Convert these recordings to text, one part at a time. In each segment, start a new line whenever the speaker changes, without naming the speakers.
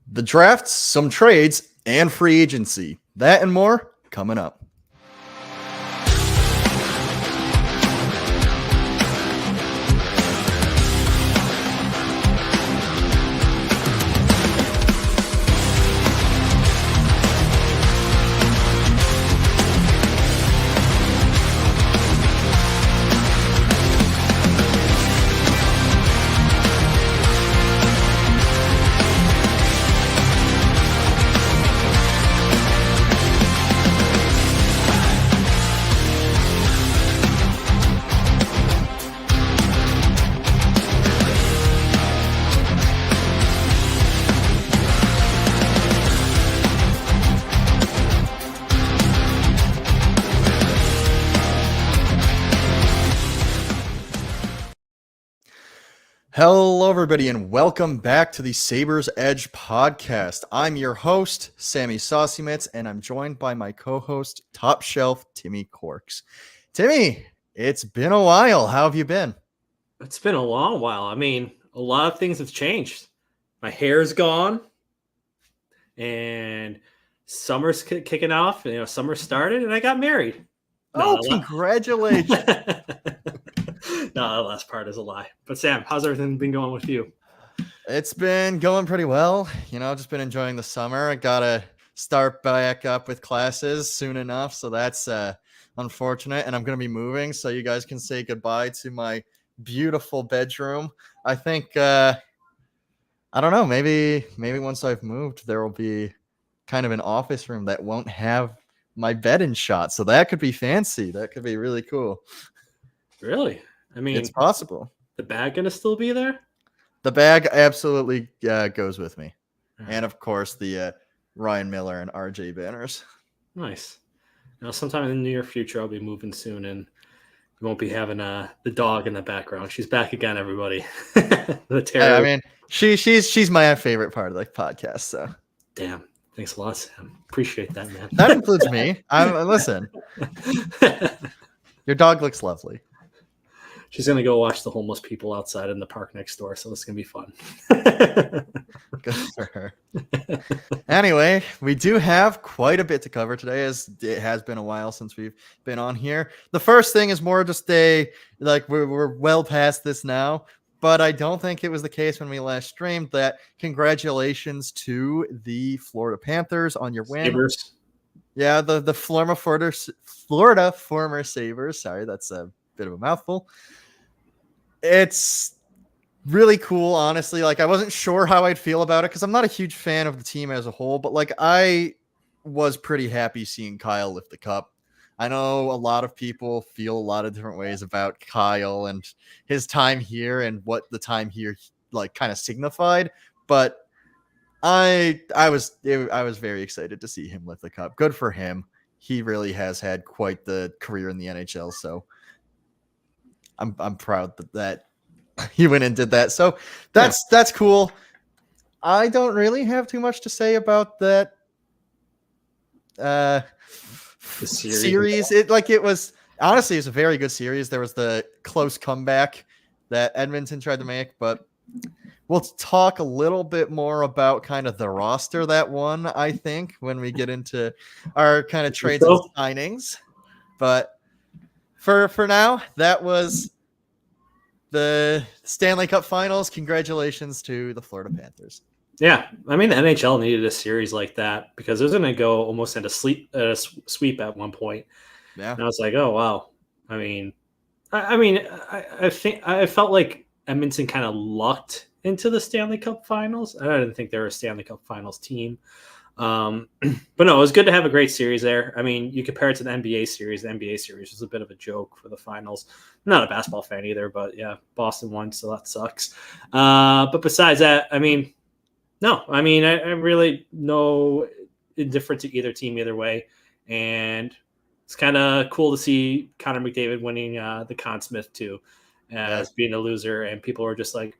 The drafts, some trades, and free agency. That and more coming up. Hello, everybody, and welcome back to the Sabres Edge podcast. I'm your host, Sammy Saucymitz, and I'm joined by my co-host, Top Shelf Timmy Corks. Timmy, it's been a while. How have you been?
It's been a long while. I mean, a lot of things have changed. My hair's gone, and summer's kicking off. Summer started, and I got married.
Congratulations.
No, the last part is a lie. But Sam, how's everything been going with you?
It's been going pretty well. Just been enjoying the summer. I got to start back up with classes soon enough. So that's unfortunate. And I'm going to be moving. So you guys can say goodbye to my beautiful bedroom. I think, I don't know, maybe once I've moved, there will be kind of an office room that won't have my bed in shot. So that could be fancy. That could be really cool.
Really? I mean,
it's possible.
The bag going to still be there?
The bag absolutely goes with me. Right. And, of course, the Ryan Miller and RJ banners.
Nice. Sometime in the near future, I'll be moving soon, and we won't be having the dog in the background. She's back again, everybody. The terror.
I mean, she's my favorite part of the podcast, so.
Damn. Thanks a lot, Sam. Appreciate that, man.
That includes me. Listen. Your dog looks lovely.
She's going to go watch the homeless people outside in the park next door, so it's going to be fun.
Good for her. Anyway, we do have quite a bit to cover today, as it has been a while since we've been on here. The first thing is more just we're well past this now, but I don't think it was the case when we last streamed. That congratulations to the Florida Panthers on your win.
Sabres.
Yeah, the Florida former Sabres. Sorry, that's a bit of a mouthful. It's really cool, honestly. I wasn't sure how I'd feel about it because I'm not a huge fan of the team as a whole, but I was pretty happy seeing Kyle lift the cup. I know a lot of people feel a lot of different ways about Kyle and his time here and what the time here kind of signified, but I was very excited to see him lift the cup. Good for him. He really has had quite the career in the NHL, so I'm proud that he went and did that. So that's cool. I don't really have too much to say about that
the
series. It was honestly, it's a very good series. There was the close comeback that Edmonton tried to make, but we'll talk a little bit more about kind of the roster that won, I think, when we get into our kind of trades and signings. But for now, that was the Stanley Cup Finals. Congratulations to the Florida Panthers.
Yeah, I mean, the NHL needed a series like that because it was going to go almost into sweep at one point.
Yeah,
and I was like, oh wow. I think I felt like Edmonton kind of lucked into the Stanley Cup Finals. I didn't think they were a Stanley Cup Finals team. But no, it was good to have a great series there. I mean, you compare it to the NBA series. The NBA series was a bit of a joke for the finals. I'm not a basketball fan either, but yeah, Boston won, so that sucks. But besides that, I mean, no, I really no indifferent to either team either way. And it's kind of cool to see Connor McDavid winning the Conn Smythe too, as being a loser. And people were just like,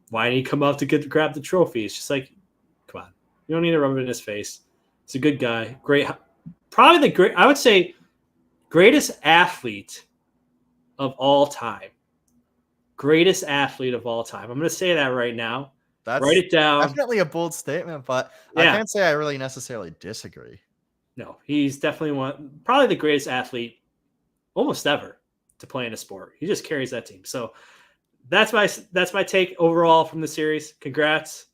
why didn't he come out to grab the trophy? It's just like, come on. You don't need to rub it in his face. He's a good guy. I would say, greatest athlete of all time. Greatest athlete of all time. I'm going to say that right now. Write it down.
definitely a bold statement, but I
Yeah.
can't say I really necessarily disagree.
No, he's definitely probably the greatest athlete almost ever to play in a sport. He just carries that team. So that's my take overall from the series. Congrats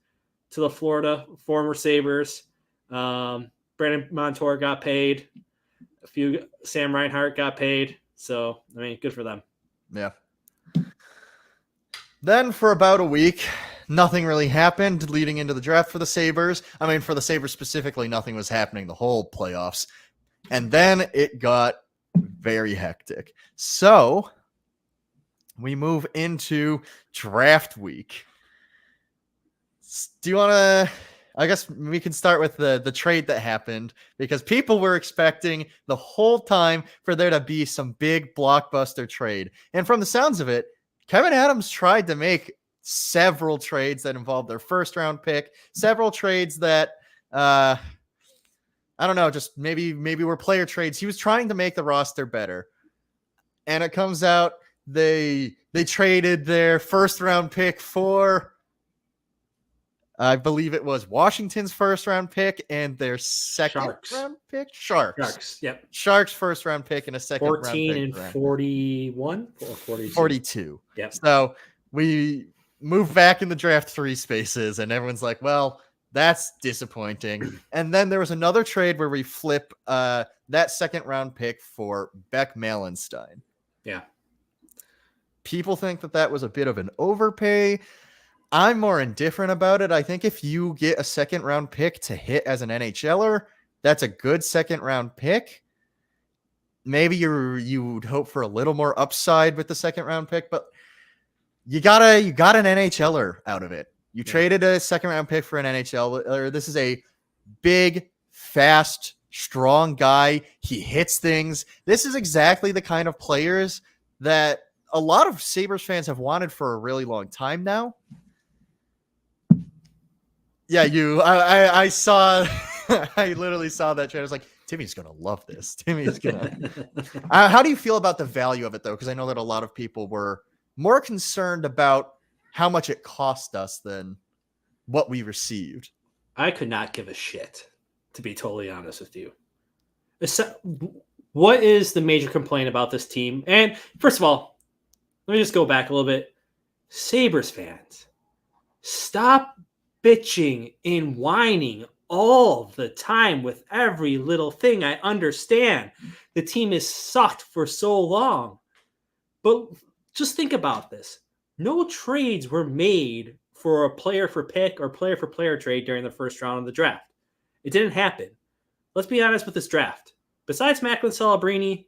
to the Florida former Sabres. Brandon Montour got paid. Sam Reinhart got paid. So, I mean, good for them.
Yeah. Then for about a week, nothing really happened leading into the draft for the Sabres. I mean, for the Sabres specifically, nothing was happening the whole playoffs. And then it got very hectic. So we move into draft week. Do you want to? I guess we can start with the trade that happened, because people were expecting the whole time for there to be some big blockbuster trade. And from the sounds of it, Kevin Adams tried to make several trades that involved their first round pick, several trades that I don't know, just maybe were player trades. He was trying to make the roster better. And it comes out they traded their first round pick for, I believe it was Washington's first round pick and their second round pick. Sharks.
Yep.
Sharks first round pick and a second
14
round pick.
and 41 or 42.
42.
Yep.
So we move back in the draft 3 spaces, and everyone's like, well, that's disappointing. And then there was another trade where we flip that second round pick for Beck Malenstein.
Yeah.
People think that was a bit of an overpay. I'm more indifferent about it. I think if you get a second round pick to hit as an NHLer, that's a good second round pick. Maybe you'd hope for a little more upside with the second round pick, but you got an NHLer out of it. You traded a second round pick for an NHL. This is a big, fast, strong guy. He hits things. This is exactly the kind of players that a lot of Sabres fans have wanted for a really long time now. Yeah, I saw, I literally saw that trade. I was like, Timmy's going to love this. Timmy's going to. How do you feel about the value of it, though? Because I know that a lot of people were more concerned about how much it cost us than what we received.
I could not give a shit, to be totally honest with you. What is the major complaint about this team? And first of all, let me just go back a little bit. Sabres fans, stop bitching and whining all the time with every little thing. I understand the team has sucked for so long, but just think about this. No trades were made for a player for pick or player for player trade during the first round of the draft. It didn't happen. Let's be honest with this draft. Besides Macklin Celebrini,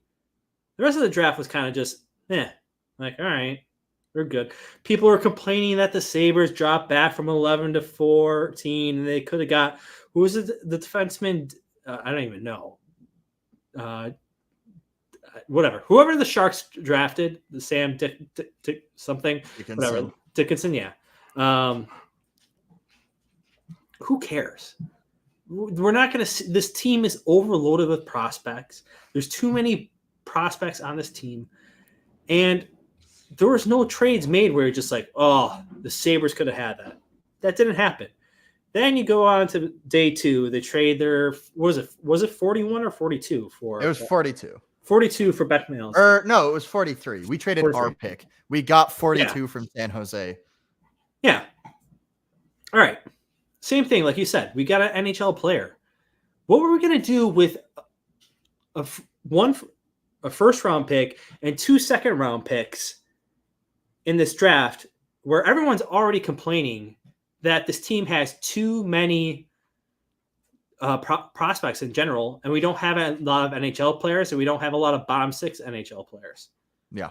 the rest of the draft was kind of just, like, all right, we're good. People were complaining that the Sabres dropped back from 11 to 14, and they could have got, who was it, the defenseman? I don't even know. Whatever. Whoever the Sharks drafted, the Sam something,
Dickinson.
whatever. Dickinson, yeah. Who cares? We're not going to see. This team is overloaded with prospects. There's too many prospects on this team. And there was no trades made where you're just like, oh, the Sabres could have had that. That didn't happen. Then you go on to day 2. They trade their, was it 41 or 42 for?
It was 42.
42 for Beck Malenstein.
No, it was 43. We traded 43. Our pick. We got 42 from San Jose.
Yeah. All right. Same thing, like you said. We got an NHL player. What were we going to do with a first round pick and 2 second round picks in this draft, where everyone's already complaining that this team has too many prospects in general, and we don't have a lot of NHL players, and we don't have a lot of bottom 6 NHL players.
Yeah.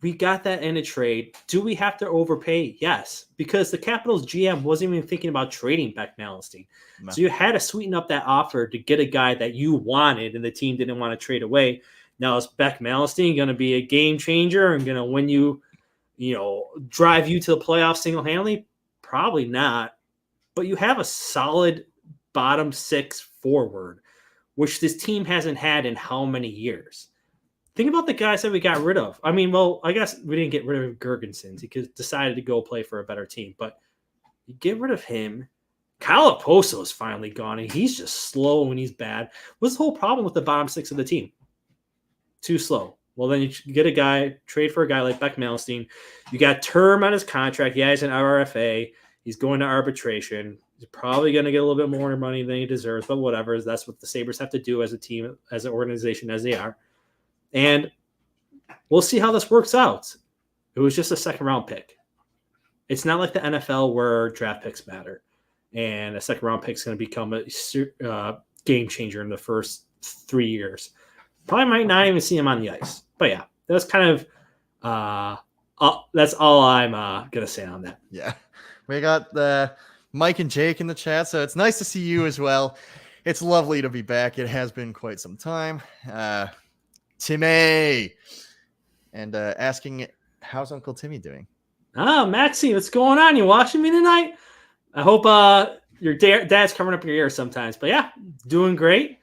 We got that in a trade. Do we have to overpay? Yes, because the Capitals GM wasn't even thinking about trading Beck Malenstein. No. So you had to sweeten up that offer to get a guy that you wanted, and the team didn't want to trade away. Now, is Beck Malenstein going to be a game changer and going to win you, drive you to the playoffs single-handedly? Probably not. But you have a solid bottom 6 forward, which this team hasn't had in how many years? Think about the guys that we got rid of. I mean, well, I guess we didn't get rid of Gergensen. He decided to go play for a better team. But, You get rid of him. Kyle Oposo is finally gone, and he's just slow when he's bad. What's the whole problem with the bottom six of the team? Too slow. Well, then you get a guy, trade for a guy like Beck Malmsteen. You got term on his contract. Yeah, he's an RFA. He's going to arbitration. He's probably going to get a little bit more money than he deserves, but whatever. That's what the Sabres have to do as a team, as an organization, as they are. And we'll see how this works out. It was just a second-round pick. It's not like the NFL where draft picks matter. And a second-round pick is going to become a game changer in the first 3 years. Probably might not even see him on the ice. But yeah, that's kind of that's all I'm going to say on that.
Yeah. We got Mike and Jake in the chat, so it's nice to see you as well. It's lovely to be back. It has been quite some time. Timmy. And asking, how's Uncle Timmy doing?
Maxie, what's going on? You watching me tonight? I hope your dad's covering up your ears sometimes. But yeah, doing great.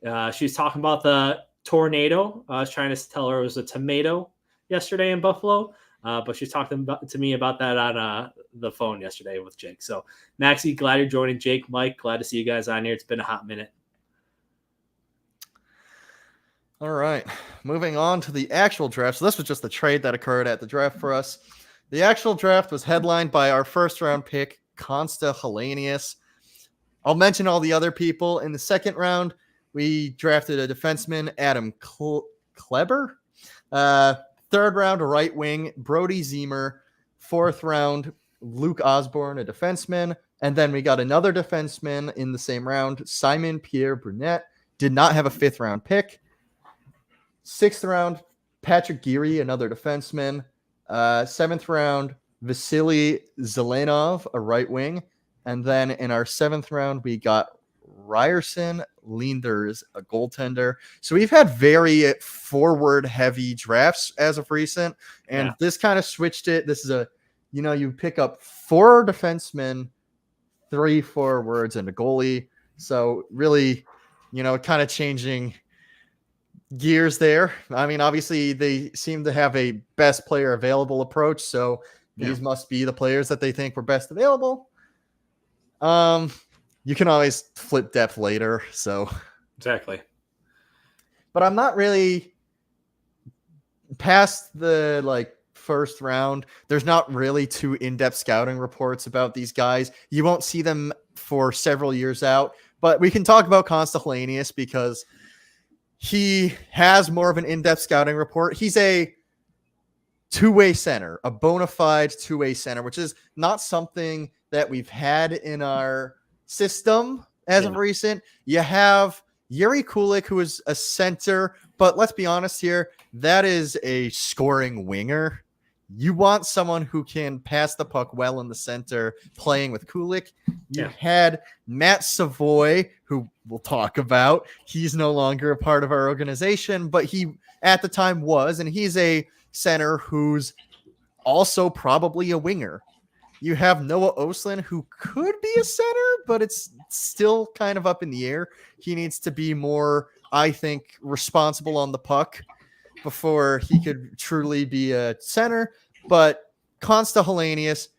She was talking about the tornado. I was trying to tell her it was a tomato yesterday in Buffalo. But she's talking to me about that on the phone yesterday with Jake. So, Maxie, glad you're joining. Jake, Mike, glad to see you guys on here. It's been a hot minute.
All right. Moving on to the actual draft. So this was just the trade that occurred at the draft for us. The actual draft was headlined by our first-round pick, Consta Helenius. I'll mention all the other people. In the second round, we drafted a defenseman, Adam Kleber. Third round, a right wing, Brody Zemer. Fourth round, Luke Osborne, a defenseman. And then we got another defenseman in the same round, Simon Pierre Brunette. Did not have a fifth round pick. Sixth round, Patrick Geary, another defenseman. Seventh round, Vasily Zelenov, a right wing. And then in our seventh round, we got Ryerson Linders, a goaltender. So we've had very forward-heavy drafts as of recent, and this kind of switched it. This is you pick up 4 defensemen, 3 forwards, and a goalie. So really, kind of changing gears there. I mean, obviously, they seem to have a best player available approach, so these must be the players that they think were best available. You can always flip depth later, so
exactly.
But I'm not really past the first round. There's not really too in-depth scouting reports about these guys. You won't see them for several years out, but we can talk about Consta Helenius because he has more of an in-depth scouting report. He's a two-way center, a bona fide two-way center, which is not something that we've had in our system as of recent. You have Yuri Kulik, who is a center, but let's be honest here, that is a scoring winger. You want someone who can pass the puck well in the center, playing with Kulik. You had Matt Savoy, who we'll talk about. He's no longer a part of our organization, but he at the time was, and he's a center who's also probably a winger. You have Noah Oslin, who could be a center, but it's still kind of up in the air. He needs to be more, I think, responsible on the puck before he could truly be a center. But Consta Helenius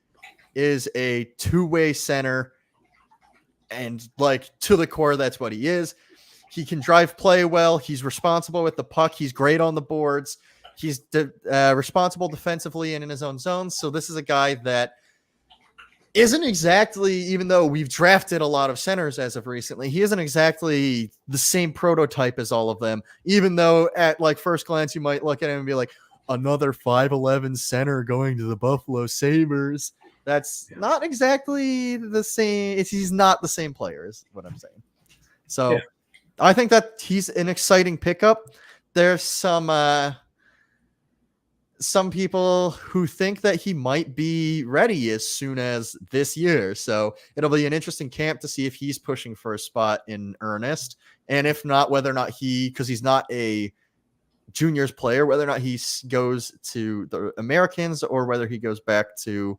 is a two-way center, and to the core, that's what he is. He can drive play well. He's responsible with the puck. He's great on the boards. He's responsible defensively and in his own zones. So this is a guy that isn't exactly, even though we've drafted a lot of centers as of recently, he isn't exactly the same prototype as all of them, even though at first glance you might look at him and be like, another 5'11" center going to the Buffalo Sabres. That's not exactly the same. He's not the same player is what I'm saying. So I think that he's an exciting pickup. There's some people who think that he might be ready as soon as this year. So it'll be an interesting camp to see if he's pushing for a spot in earnest. And if not, whether or not because he's not a juniors player, whether or not he goes to the Americans or whether he goes back to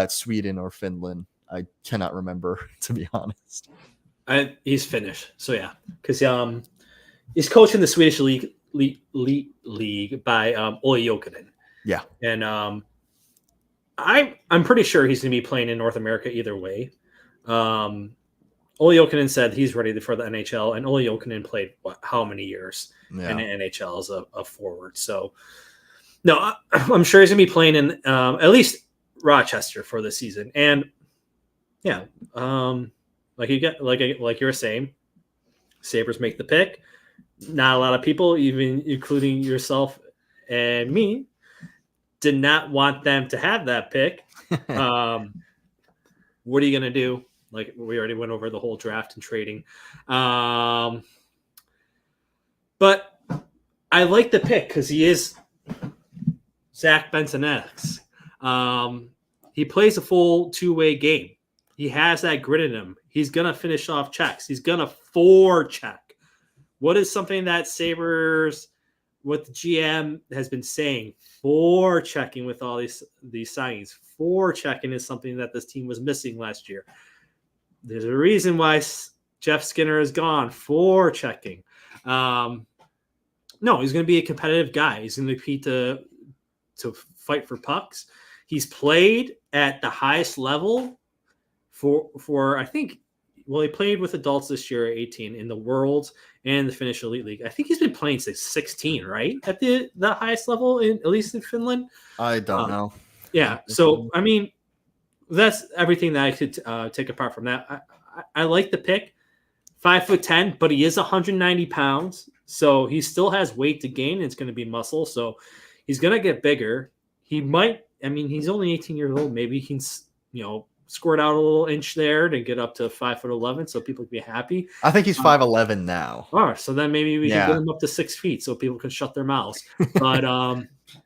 Sweden or Finland. I cannot remember, to be honest.
He's Finnish. So yeah, because he's coaching the Swedish league by Olli Jokinen.
Yeah.
And I'm pretty sure he's going to be playing in North America either way. Olli Jokinen said he's ready for the NHL, and Olli Jokinen played how many years in the NHL as a forward. So, no, I'm sure he's going to be playing in at least Rochester for the season. And yeah, like you were saying, Sabres make the pick. Not a lot of people, even including yourself and me, did not want them to have that pick. What are you going to do? Like we already went over the whole draft and trading. But I like the pick because he is Zach Benson-X. He plays a full two-way game. He has that grit in him. He's going to finish off checks. He's going to forecheck. What is something that Sabres, what the GM has been saying? Forechecking with all these signings. Forechecking is something that this team was missing last year. There's a reason why Jeff Skinner is gone. Forechecking. No, he's going to be a competitive guy. He's going to compete to fight for pucks. He's played at the highest level for I think. Well, he played with adults this year at 18 in the World and the Finnish Elite League. I think he's been playing since 16, right? At the highest level, at least in Finland.
I don't know.
Yeah. So, I mean, that's everything that I could take apart from that. I like the pick. 5'10", but he is 190 pounds. So he still has weight to gain. It's going to be muscle. So he's going to get bigger. He might, I mean, he's only 18 years old. Maybe he can, squirt out a little inch there to get up to 5'11", so people can be happy.
I think he's 5'11" now.
All right, so then maybe we can get him up to 6 feet so people can shut their mouths. But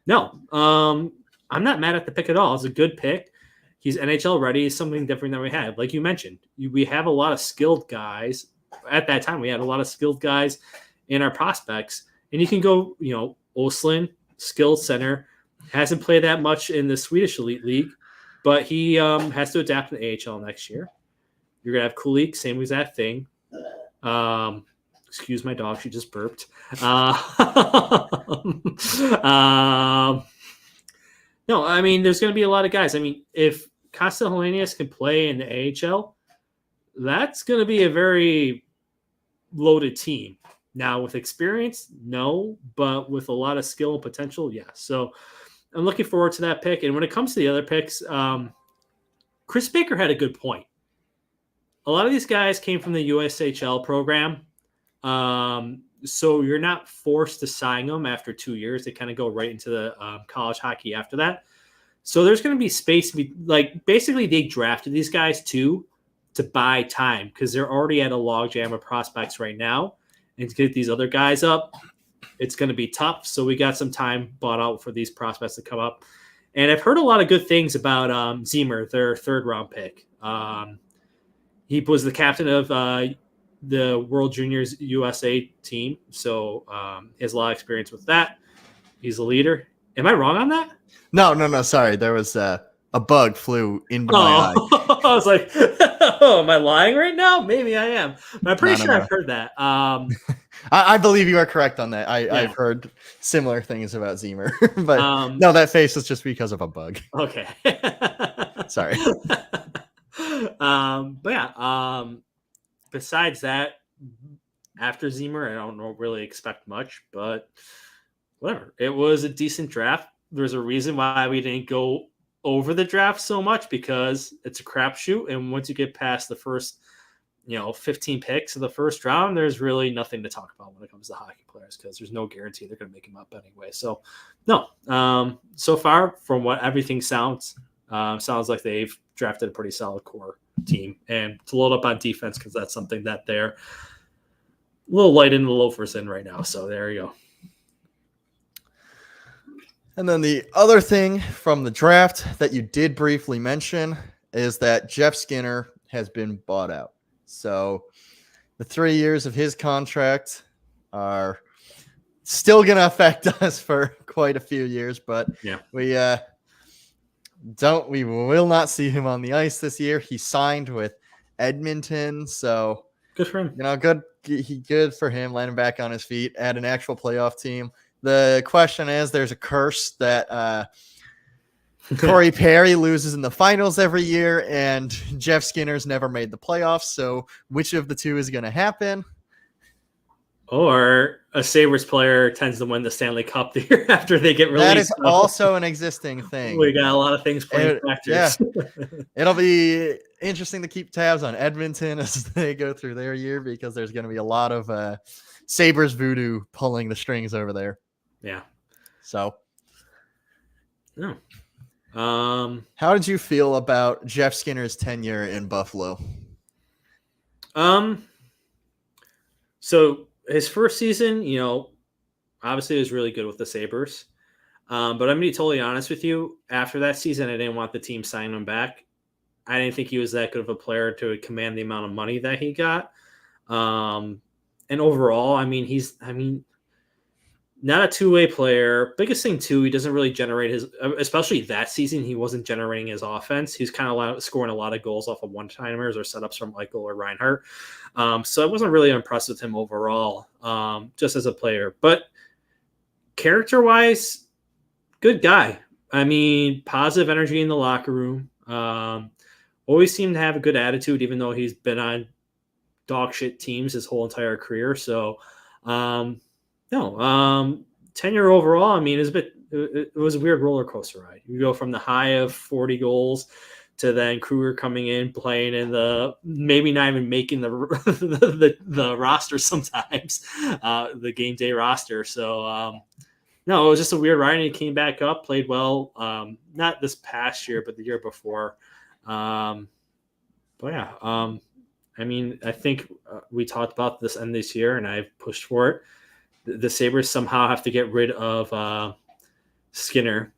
no, I'm not mad at the pick at all. It's a good pick. He's NHL ready. He's something different than we had. Like you mentioned, we have a lot of skilled guys. At that time, we had a lot of skilled guys in our prospects. And you can go, Oslin, skilled center, hasn't played that much in the Swedish Elite League, but he has to adapt to the AHL next year. You're going to have Kulik, same exact thing. Excuse my dog, she just burped. No, I mean, there's going to be a lot of guys. I mean, if Castellanius can play in the AHL, that's going to be a very loaded team. Now, with experience, no, but with a lot of skill and potential, yes. So I'm looking forward to that pick. And when it comes to the other picks, Chris Baker had a good point. A lot of these guys came from the USHL program. So you're not forced to sign them after 2 years. They kind of go right into the college hockey after that. So there's going to be space to be basically they drafted these guys to buy time because they're already at a logjam of prospects right now. And to get these other guys up, it's going to be tough. So we got some time bought out for these prospects to come up. And I've heard a lot of good things about Ziemer, their third-round pick. He was the captain of the World Juniors USA team. So he has a lot of experience with that. He's a leader. Am I wrong on that?
No. Sorry. There was a bug flew into my eye.
I was like, oh, am I lying right now? Maybe I am. But I'm pretty sure I've heard that.
I believe you are correct on that. I've heard similar things about Ziemer. But no, that face was just because of a bug.
Okay.
Sorry.
But yeah, besides that, after Ziemer, I don't really expect much, but whatever. It was a decent draft. There's a reason why we didn't go over the draft so much because it's a crapshoot. And once you get past the first, 15 picks of the first round, there's really nothing to talk about when it comes to hockey players because there's no guarantee they're going to make them up anyway. So, no. So far, from what everything sounds like they've drafted a pretty solid core team and to load up on defense because that's something that they're a little light in the loafers in right now. So there you go.
And then the other thing from the draft that you did briefly mention is that Jeff Skinner has been bought out. So the 3 years of his contract are still going to affect us for quite a few years, but we will not see him on the ice this year. He signed with Edmonton, so
good for him.
Good for him landing back on his feet at an actual playoff team. The question is, there's a curse that Corey Perry loses in the finals every year, and Jeff Skinner's never made the playoffs. So which of the two is going to happen?
Or a Sabres player tends to win the Stanley Cup the year after they get released.
That is also an existing thing.
We got a lot of things playing factors.
It'll be interesting to keep tabs on Edmonton as they go through their year, because there's going to be a lot of Sabres voodoo pulling the strings over there.
Yeah.
So.
No.
How did you feel about Jeff Skinner's tenure in Buffalo?
So his first season, obviously it was really good with the Sabres. But I'm going to be totally honest with you. After that season, I didn't want the team signing him back. I didn't think he was that good of a player to command the amount of money that he got. And overall, he's not a two-way player. Biggest thing, too, he doesn't really generate especially that season, he wasn't generating his offense. He's kind of scoring a lot of goals off of one-timers or setups from Eichel or Reinhart. So I wasn't really impressed with him overall, just as a player. But character-wise, good guy. Positive energy in the locker room. Always seemed to have a good attitude, even though he's been on dog shit teams his whole entire career. So, tenure overall, it was a weird roller coaster ride. You go from the high of 40 goals to then Kruger coming in, playing in maybe not even making the roster sometimes, the game day roster. So, no, it was just a weird ride, and he came back up, played well. Not this past year, but the year before. I think we talked about this end this year, and I've pushed for it. The Sabres somehow have to get rid of Skinner.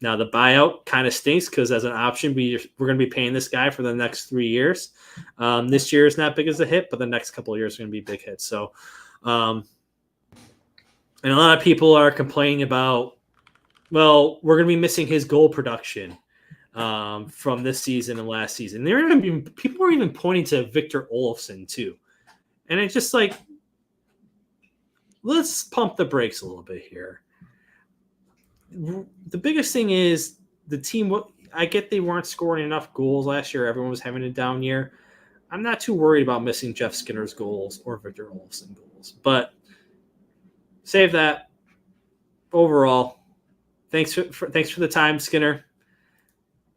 Now, the buyout kind of stinks because as an option, we're going to be paying this guy for the next 3 years. This year is not big as a hit, but the next couple of years are going to be big hits. So, and a lot of people are complaining about, well, we're going to be missing his goal production from this season and last season. People were even pointing to Victor Olofsson too. And it's just like, let's pump the brakes a little bit here. The biggest thing is the team. I get they weren't scoring enough goals last year. Everyone was having a down year. I'm not too worried about missing Jeff Skinner's goals or Victor Olofsson goals, but save that. Overall, thanks for the time, Skinner.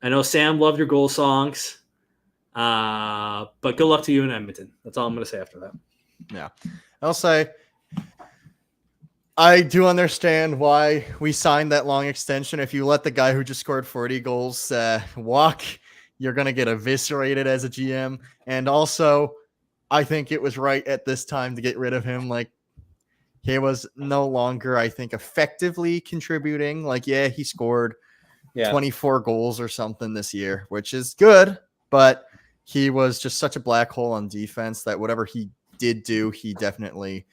I know Sam loved your goal songs, but good luck to you in Edmonton. That's all I'm going to say after that.
Yeah, I'll say I do understand why we signed that long extension. If you let the guy who just scored 40 goals walk, you're going to get eviscerated as a GM. And also, I think it was right at this time to get rid of him. Like, he was no longer, I think, effectively contributing. Like, yeah, he scored 24 goals or something this year, which is good, but he was just such a black hole on defense that whatever he did do, he definitely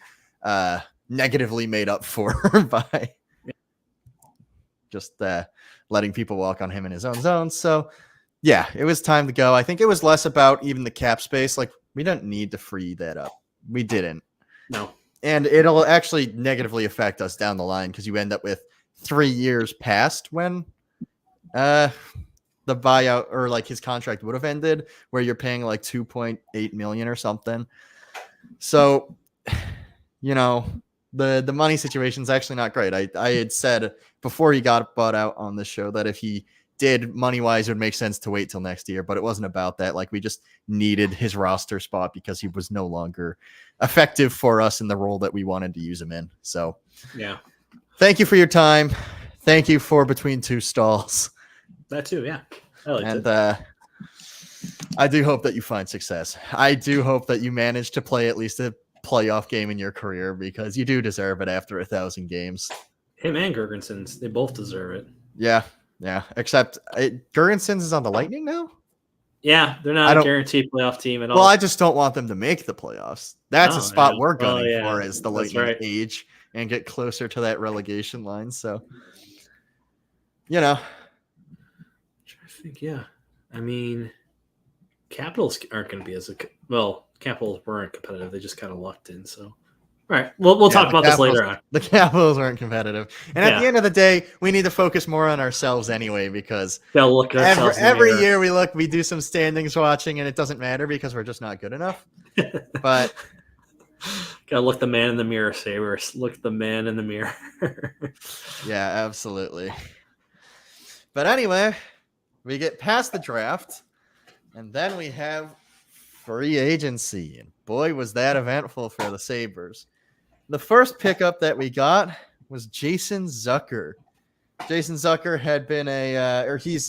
negatively made up for by just letting people walk on him in his own zone. So, yeah, it was time to go. I think it was less about even the cap space. Like, we don't need to free that up. We didn't.
No.
And it'll actually negatively affect us down the line because you end up with 3 years past when the buyout or like his contract would have ended, where you're paying like $2.8 million or something. So, the money situation is actually not great. I had said before he got bought out on the show that if he did money-wise, it would make sense to wait till next year, but it wasn't about that. Like, we just needed his roster spot because he was no longer effective for us in the role that we wanted to use him in. So,
yeah.
Thank you for your time. Thank you for Between Two Stalls.
That too, yeah. I liked
and
it.
I do hope that you find success. I do hope that you manage to play at least a playoff game in your career because you do deserve it after 1,000 games.
Him and Gergensons, they both deserve it.
Yeah. Except Gergensons is on the Lightning now?
Yeah, they're not a guaranteed playoff team at all.
Well, I just don't want them to make the playoffs. That's a spot we're gunning for as the Lightning age and get closer to that relegation line. So,
I'm trying to think, Capitals aren't going to be Capitals weren't competitive. They just kind of lucked in. So, All right. We'll talk
the
about this
Capitals,
later on.
the Capitals aren't competitive. And at
Yeah.
the end of the day, we need to focus more on ourselves anyway, because
Gotta look at ourselves in the
every
mirror.
year we do some standings watching, and it doesn't matter because we're just not good enough. But
gotta look the man in the mirror, Sabres. Look the man in the mirror.
yeah, absolutely. But anyway, we get past the draft, and then we have free agency. And boy, was that eventful for the Sabres. The first pickup that we got was Jason Zucker. Jason Zucker had been he's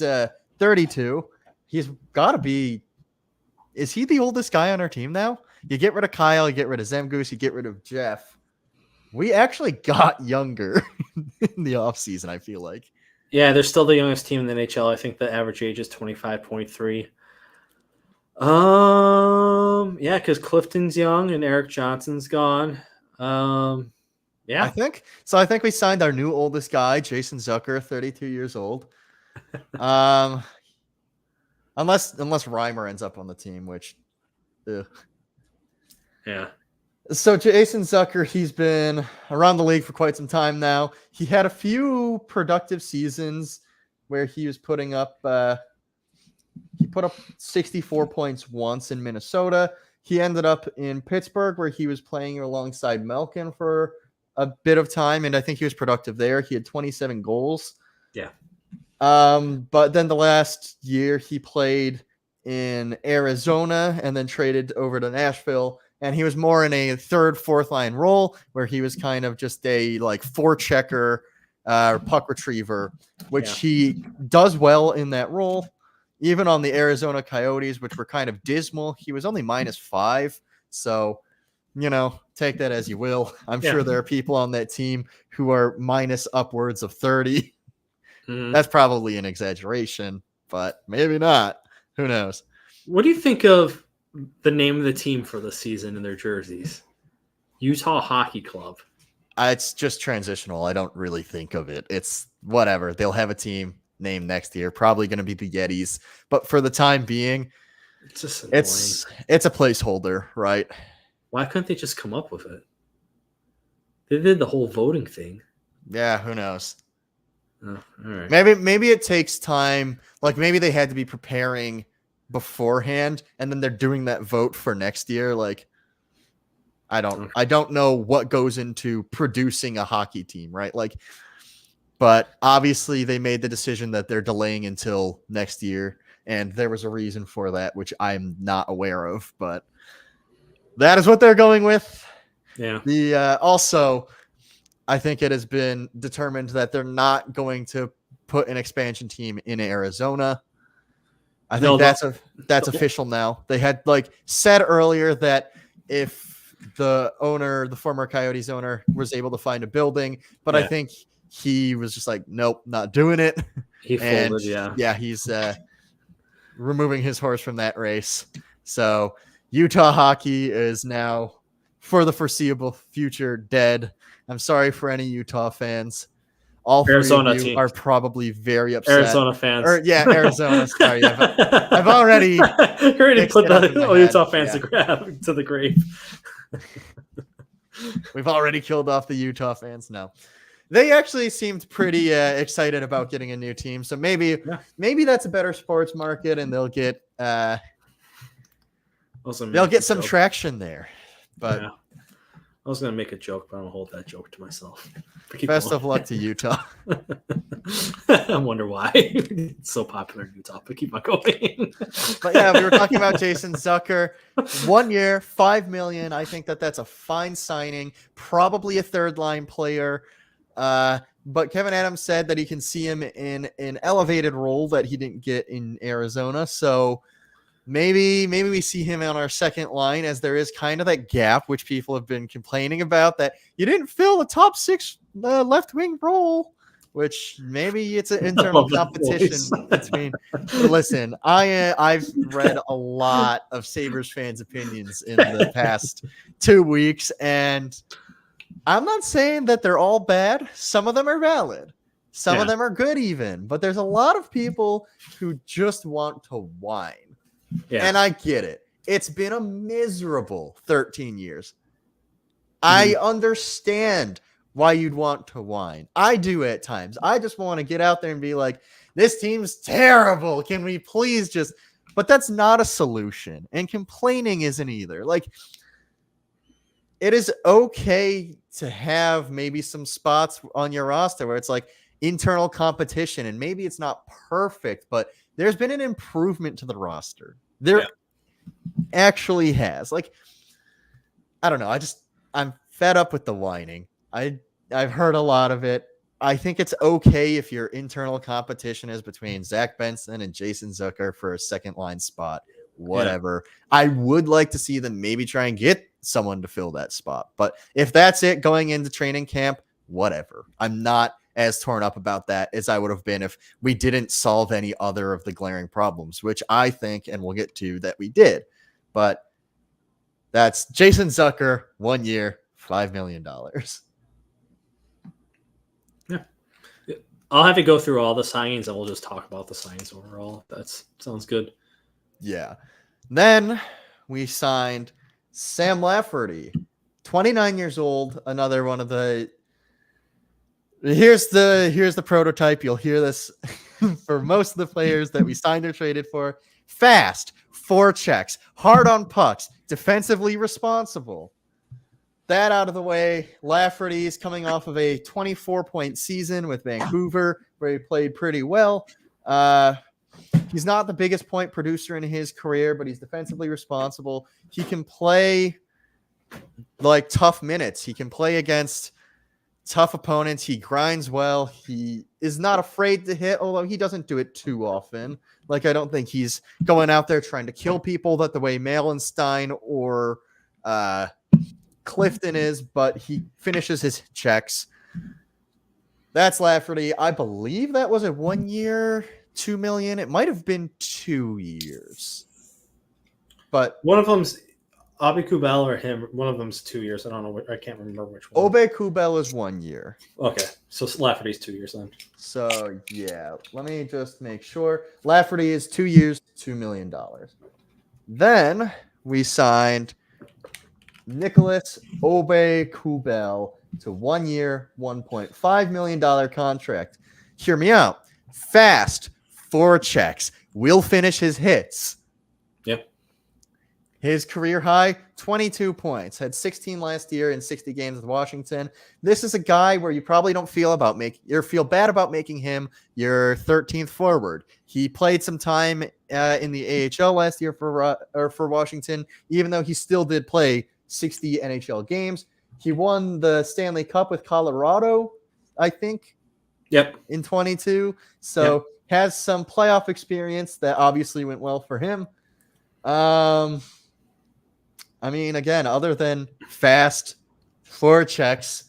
32. He's got to be, is he the oldest guy on our team now? You get rid of Kyle, you get rid of Zemgus, you get rid of Jeff. We actually got younger in the offseason, I feel like.
Yeah, they're still the youngest team in the NHL. I think the average age is 25.3. Yeah, because Clifton's young and Eric Johnson's gone. Yeah.
I think we signed our new oldest guy, Jason Zucker, 32 years old. Unless Reimer ends up on the team, which
Yeah.
So Jason Zucker, he's been around the league for quite some time now. He had a few productive seasons where he was putting up he put up 64 points once in Minnesota. He ended up in Pittsburgh, where he was playing alongside Malkin for a bit of time, and I think he was productive there. He had 27 goals.
Yeah.
But then the last year he played in Arizona and then traded over to Nashville. And he was more in a third, fourth line role where he was kind of just a like forechecker, puck retriever, which he does well in that role. Even on the Arizona Coyotes, which were kind of dismal, he was only -5. So, take that as you will. I'm sure there are people on that team who are minus upwards of 30. Mm-hmm. That's probably an exaggeration, but maybe not. Who knows?
What do you think of the name of the team for the season in their jerseys? Utah Hockey Club.
It's just transitional. I don't really think of it. It's whatever. They'll have a team name next year, probably going to be the Yetis. But for the time being,
it's just
it's a placeholder, right?
Why couldn't they just come up with it? They did the whole voting thing.
Yeah, who knows?
Oh, all right.
Maybe it takes time. Like maybe they had to be preparing beforehand, and then they're doing that vote for next year. Like I don't know what goes into producing a hockey team, right? Like, but obviously they made the decision that they're delaying until next year, and there was a reason for that, which I'm not aware of, but that is what they're going with.
Yeah.
Also, I think it has been determined that they're not going to put an expansion team in Arizona. I think that's official now. They had said earlier that if the former Coyotes owner was able to find a building, but I think he was just like, nope, not doing it.
He folded, yeah.
Yeah, he's removing his horse from that race. So Utah hockey is now, for the foreseeable future, dead. I'm sorry for any Utah fans. All three of you are probably very upset.
Arizona fans.
Arizona. Sorry, I've already
put the Utah fans to the grave.
We've already killed off the Utah fans. No, they actually seemed pretty excited about getting a new team. So maybe that's a better sports market, and they'll get some traction there. But
I was going to make a joke, but I'm going to hold that joke to myself.
Best of luck to Utah.
I wonder why it's so popular in Utah, but keep on going.
But yeah, we were talking about Jason Zucker. 1 year, $5 million. I think that's a fine signing. Probably a third line player. But Kevin Adams said that he can see him in an elevated role that he didn't get in Arizona. So maybe we see him on our second line, as there is kind of that gap, which people have been complaining about, that you didn't fill the top 6 left wing role, which maybe it's an internal competition between. Listen, I've read a lot of Sabres fans' opinions in the past 2 weeks, and I'm not saying that they're all bad. Some of them are valid. Some of them are good even, but there's a lot of people who just want to whine. Yeah. And I get it. It's been a miserable 13 years. I understand why you'd want to whine. I do at times. I just want to get out there and be like, this team's terrible. Can we please just... But that's not a solution. And complaining isn't either. Like, it is okay to have maybe some spots on your roster where it's like internal competition, and maybe it's not perfect, but there's been an improvement to the roster. There actually has. Like, I don't know. I'm fed up with the whining. I've heard a lot of it. I think it's okay if your internal competition is between Zach Benson and Jason Zucker for a second line spot. Whatever. Yeah. I would like to see them maybe try and get someone to fill that spot. But if that's it going into training camp, whatever. I'm not as torn up about that as I would have been if we didn't solve any other of the glaring problems, which I think, and we'll get to, that we did. But that's Jason Zucker, 1 year, $5 million.
Yeah. I'll have to go through all the signings and we'll just talk about the signings overall. That sounds good.
Yeah. Then we signed Sam Lafferty, 29 years old. Another one of the... Here's the prototype. You'll hear this for most of the players that we signed or traded for. Fast, forechecks, hard on pucks, defensively responsible. That out of the way, Lafferty's coming off of a 24-point season with Vancouver, where he played pretty well. He's not the biggest point producer in his career, but he's defensively responsible. He can play like tough minutes. He can play against tough opponents. He grinds well. He is not afraid to hit, although he doesn't do it too often. Like, I don't think he's going out there trying to kill people that the way Malenstein or Clifton is, but he finishes his checks. That's Lafferty. I believe that was a 1 year, $2 million. It might have been 2 years, but
one of them's Abe Kubel or him. One of them's 2 years. I don't know. I can't remember which one.
Abe Kubel is 1 year.
Okay, so Lafferty's 2 years then.
So yeah, let me just make sure. Lafferty is 2 years, $2 million. Then we signed Nicholas Abe Kubel to 1 year, $1.5 million contract. Hear me out. Fast, forechecks, will finish his hits.
Yep.
His career high, 22 points. Had 16 last year in 60 games with Washington. This is a guy where you probably don't feel bad about making him your 13th forward. He played some time in the AHL last year for Washington, even though he still did play 60 NHL games. He won the Stanley Cup with Colorado, I think.
Yep.
In 22. So has some playoff experience that obviously went well for him. I mean, again, other than fast forechecks,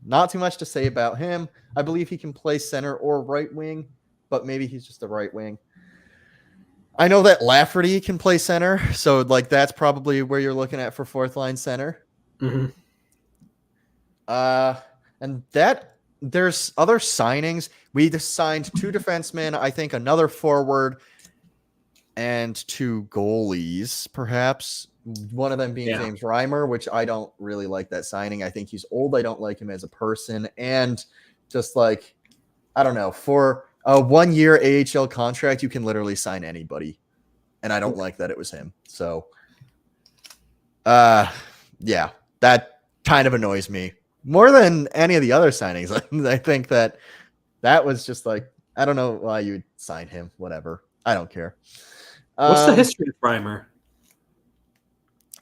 not too much to say about him. I believe he can play center or right wing, but maybe he's just a right wing. I know that Lafferty can play center, so like that's probably where you're looking at for fourth line center.
Mm-hmm.
And that there's other signings. We just signed 2 defensemen, I think another forward, and 2 goalies, perhaps. One of them being James Reimer, which I don't really like that signing. I think he's old. I don't like him as a person. And just like, I don't know, for a 1 year AHL contract, you can literally sign anybody. And I don't like that it was him. So, yeah, that kind of annoys me more than any of the other signings. I think that was just like, I don't know why you'd sign him. Whatever. I don't care.
What's the history of Reimer?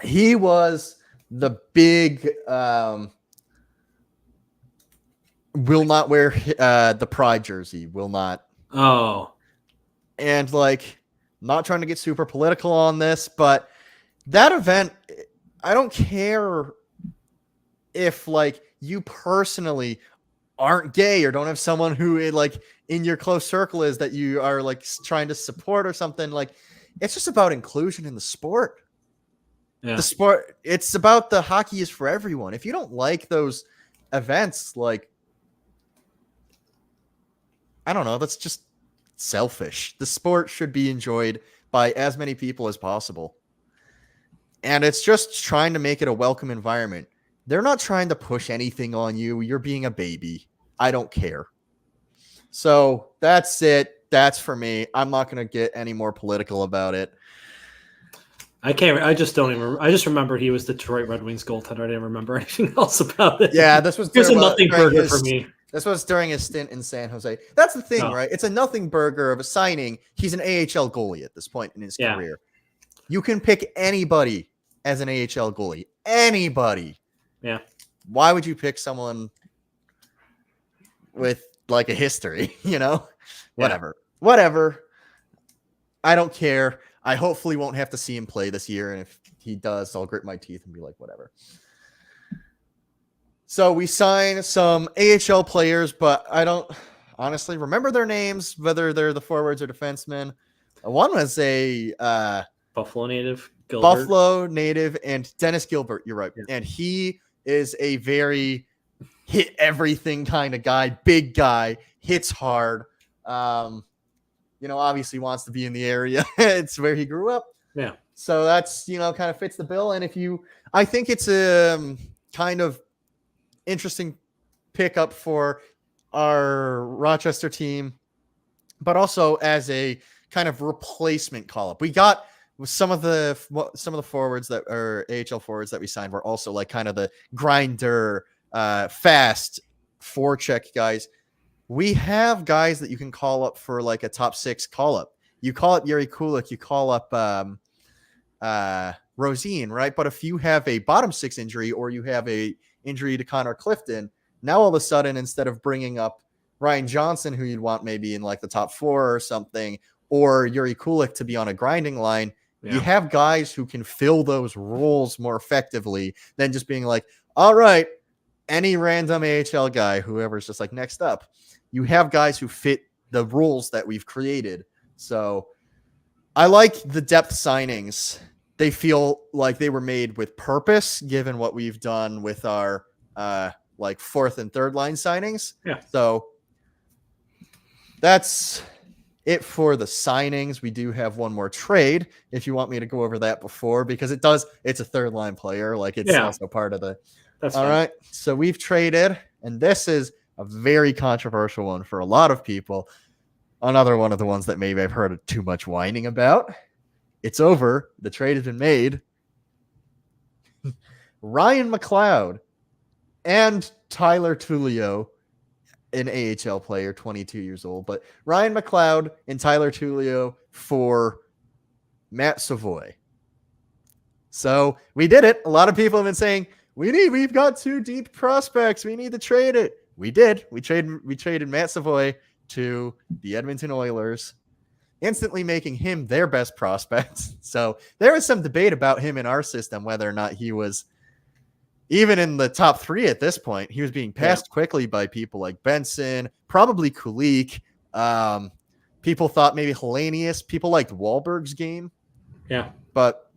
He was the big will not wear the Pride jersey, will not.
Oh.
And like, not trying to get super political on this, but that event, I don't care if like you personally aren't gay or don't have someone who like in your close circle is that you are like trying to support or something. Like, it's just about inclusion in the sport. Yeah. The sport, it's about the hockey is for everyone. If you don't like those events, like, I don't know, that's just selfish. The sport should be enjoyed by as many people as possible. And it's just trying to make it a welcome environment. They're not trying to push anything on you. You're being a baby. I don't care. So that's it. That's for me. I'm not going to get any more political about it.
I can't. I just don't even. I just remember he was the Detroit Red Wings goaltender. I didn't remember anything else about it.
Yeah, this was
a nothing burger for me.
This was during his stint in San Jose. That's the thing, right? It's a nothing burger of a signing. He's an AHL goalie at this point in his career. You can pick anybody as an AHL goalie. Anybody.
Yeah.
Why would you pick someone with like a history? Whatever. I don't care. I hopefully won't have to see him play this year. And if he does, I'll grit my teeth and be like, whatever. So we sign some AHL players, but I don't honestly remember their names, whether they're the forwards or defensemen. One was a
Buffalo native.
Gilbert. Buffalo native and Dennis Gilbert. You're right. Yeah. And he is a very hit everything kind of guy, big guy, hits hard. Obviously wants to be in the area. It's where he grew up.
Yeah.
So that's, kind of fits the bill. And I think it's a kind of interesting pickup for our Rochester team, but also as a kind of replacement call-up. We got some of the forwards that are AHL forwards that we signed were also like kind of the grinder, fast forecheck guys. We have guys that you can call up for like a top 6 call up. You call up Yuri Kulik, you call up Rosine, right? But if you have a bottom 6 injury or you have a injury to Connor Clifton, now all of a sudden, instead of bringing up Ryan Johnson, who you'd want maybe in like the top 4 or something, or Yuri Kulik to be on a grinding line, you have guys who can fill those roles more effectively than just being like, all right, any random AHL guy, whoever's just like next up. You have guys who fit the rules that we've created. So I like the depth signings. They feel like they were made with purpose, given what we've done with our like 4th and 3rd line signings.
Yeah.
So that's it for the signings. We do have one more trade if you want me to go over that before, because it's a 3rd line player. Like it's also part of the.
That's
all
fine.
Right. So we've traded, and this is a very controversial one for a lot of people. Another one of the ones that maybe I've heard too much whining about. It's over. The trade has been made. Ryan McLeod and Tyler Tullio, an AHL player, 22 years old, but Ryan McLeod and Tyler Tullio for Matt Savoy. So we did it. A lot of people have been saying, we've got 2 deep prospects. We need to trade it. We did. We traded Matt Savoy to the Edmonton Oilers, instantly making him their best prospect. So there was some debate about him in our system, whether or not he was even in the top 3 at this point. He was being passed quickly by people like Benson, probably Kulik. People thought maybe Hellenius. People liked Wahlberg's game.
Yeah.
But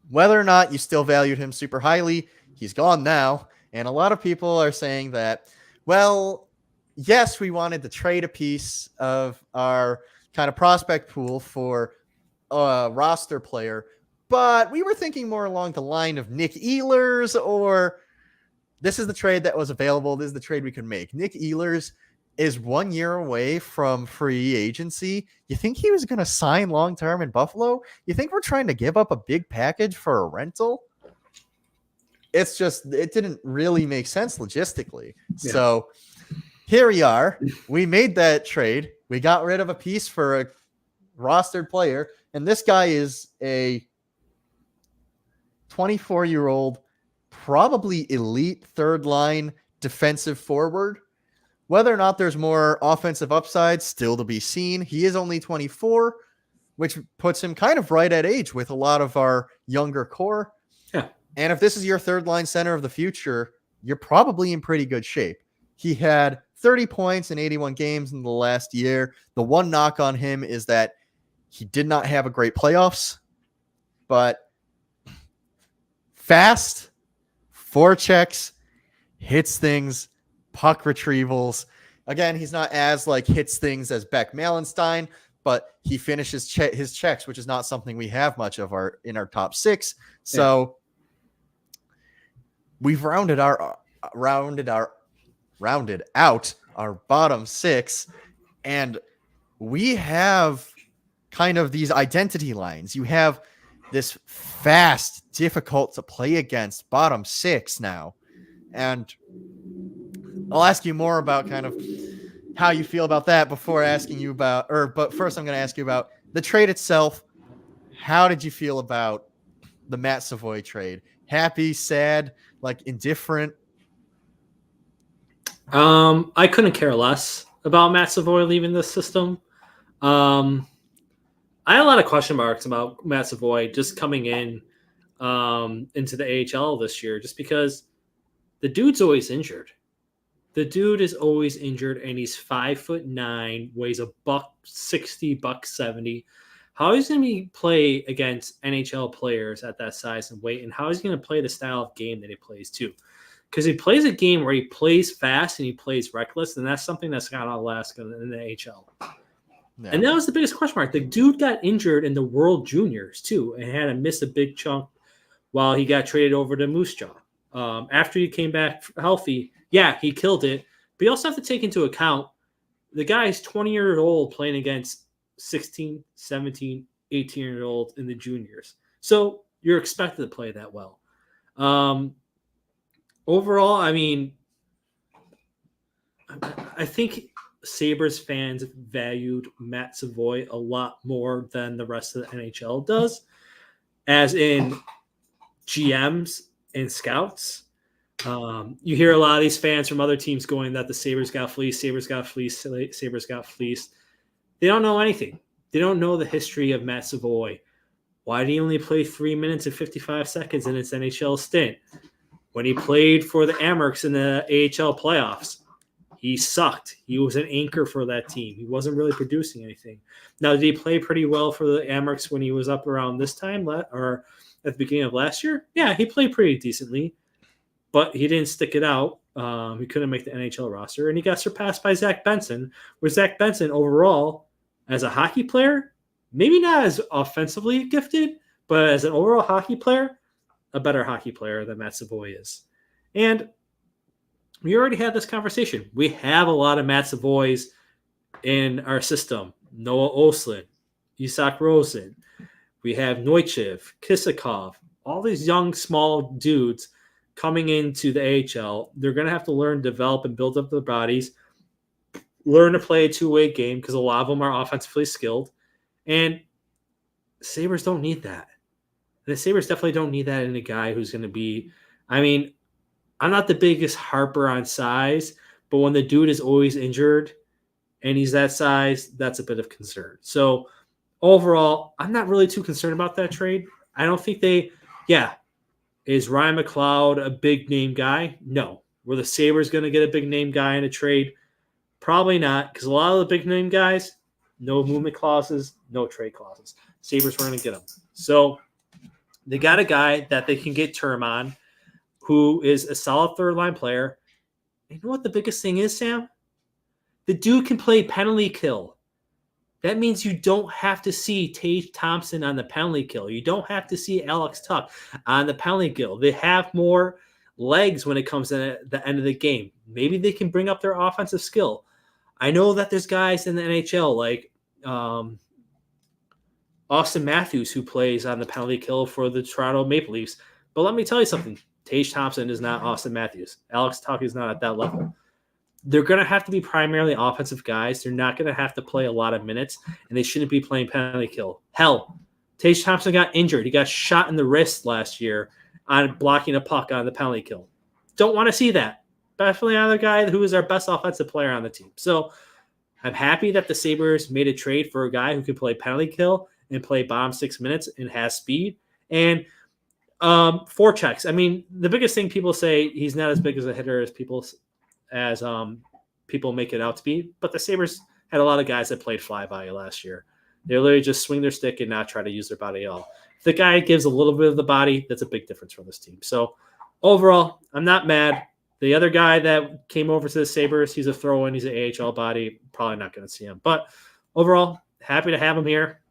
whether or not you still valued him super highly, he's gone now. And a lot of people are saying that, well, yes, we wanted to trade a piece of our kind of prospect pool for a roster player, but we were thinking more along the line of Nick Ehlers, or this is the trade that was available. This is the trade we could make. Nick Ehlers is 1 year away from free agency. You think he was going to sign long-term in Buffalo? You think we're trying to give up a big package for a rental? It's just, it didn't really make sense logistically. Yeah. So here we are. We made that trade. We got rid of a piece for a rostered player. And this guy is a 24-year-old, probably elite 3rd line defensive forward. Whether or not there's more offensive upside, still to be seen. He is only 24, which puts him kind of right at age with a lot of our younger core.
Yeah.
And if this is your 3rd line center of the future, you're probably in pretty good shape. He had 30 points in 81 games in the last year. The one knock on him is that he did not have a great playoffs, but fast, forechecks, hits things, puck retrievals. Again, he's not as like hits things as Beck Malenstein, but he finishes his checks, which is not something we have much of in our top 6. So we've rounded out our bottom six, and we have kind of these identity lines. You have this fast, difficult to play against bottom six now. And I'll ask you more about kind of how you feel about that before asking you about, but first I'm going to ask you about the trade itself. How did you feel about the Matt Savoy trade? Happy, sad, like indifferent?
I couldn't care less about Matt Savoy leaving the system. Um, I had a lot of question marks about Matt Savoy just coming in into the AHL this year, just because the dude's always injured. The dude is always injured, and he's 5'9", weighs a $160, $170. How is he going to play against NHL players at that size and weight, and how is he going to play the style of game that he plays too? Because he plays a game where he plays fast and he plays reckless, and that's something that's got to last in the AHL.
Yeah.
And that was the biggest question mark. The dude got injured in the World Juniors too, and had to miss a big chunk while he got traded over to Moose Jaw. After he came back healthy, yeah, he killed it. But you also have to take into account the guy's 20 years old playing against 16, 17, 18-year-olds in the juniors. So you're expected to play that well. Overall, I mean, I think Sabres fans valued Matt Savoy a lot more than the rest of the NHL does, as in GMs and scouts. You hear a lot of these fans from other teams going that the Sabres got fleeced, Sabres got fleeced, Sabres got fleeced. They don't know anything. They don't know the history of Matt Savoy. Why did he only play 3 minutes and 55 seconds in his NHL stint? When he played for the Amerks in the AHL playoffs, he sucked. He was an anchor for that team. He wasn't really producing anything. Now, did he play pretty well for the Amerks when he was up around this time or at the beginning of last year? Yeah, he played pretty decently, but he didn't stick it out. He couldn't make the NHL roster, and he got surpassed by Zach Benson, where Zach Benson overall, as a hockey player, maybe not as offensively gifted, but as an overall hockey player, a better hockey player than Matt Savoy is. And we already had this conversation. We have a lot of Matt Savoys in our system. Noah Oslin, Isak Rosen. We have Neuchev, Kisakov, all these young, small dudes coming into the AHL. They're going to have to learn, develop, and build up their bodies, learn to play a two-way game because a lot of them are offensively skilled. And Sabres don't need that. The Sabres definitely don't need that in a guy who's going to be – I mean, I'm not the biggest harper on size, but when the dude is always injured and he's that size, that's a bit of concern. So overall, I'm not really too concerned about that trade. I don't think is Ryan McLeod a big-name guy? No. Were the Sabres going to get a big-name guy in a trade? Probably not, because a lot of the big-name guys, no movement clauses, no trade clauses. Sabres were going to get them. So they got a guy that they can get term on who is a solid third-line player. You know what the biggest thing is, Sam? The dude can play penalty kill. That means you don't have to see Tage Thompson on the penalty kill. You don't have to see Alex Tuch on the penalty kill. They have more legs when it comes to the end of the game. Maybe they can bring up their offensive skill. I know that there's guys in the NHL like Austin Matthews who plays on the penalty kill for the Toronto Maple Leafs. But let me tell you something. Tage Thompson is not Austin Matthews. Alex Tuch is not at that level. They're going to have to be primarily offensive guys. They're not going to have to play a lot of minutes, and they shouldn't be playing penalty kill. Hell, Tage Thompson got injured. He got shot in the wrist last year on blocking a puck on the penalty kill. Don't want to see that. Definitely another guy who is our best offensive player on the team. So I'm happy that the Sabres made a trade for a guy who can play penalty kill and play bottom 6 minutes and has speed. And forechecks. I mean, the biggest thing people say, he's not as big as a hitter as people make it out to be. But the Sabres had a lot of guys that played flyby last year. They literally just swing their stick and not try to use their body at all. If the guy gives a little bit of the body, that's a big difference for this team. So overall, I'm not mad. The other guy that came over to the Sabres, he's a throw-in. He's an AHL body. Probably not going to see him. But overall, happy to have him here.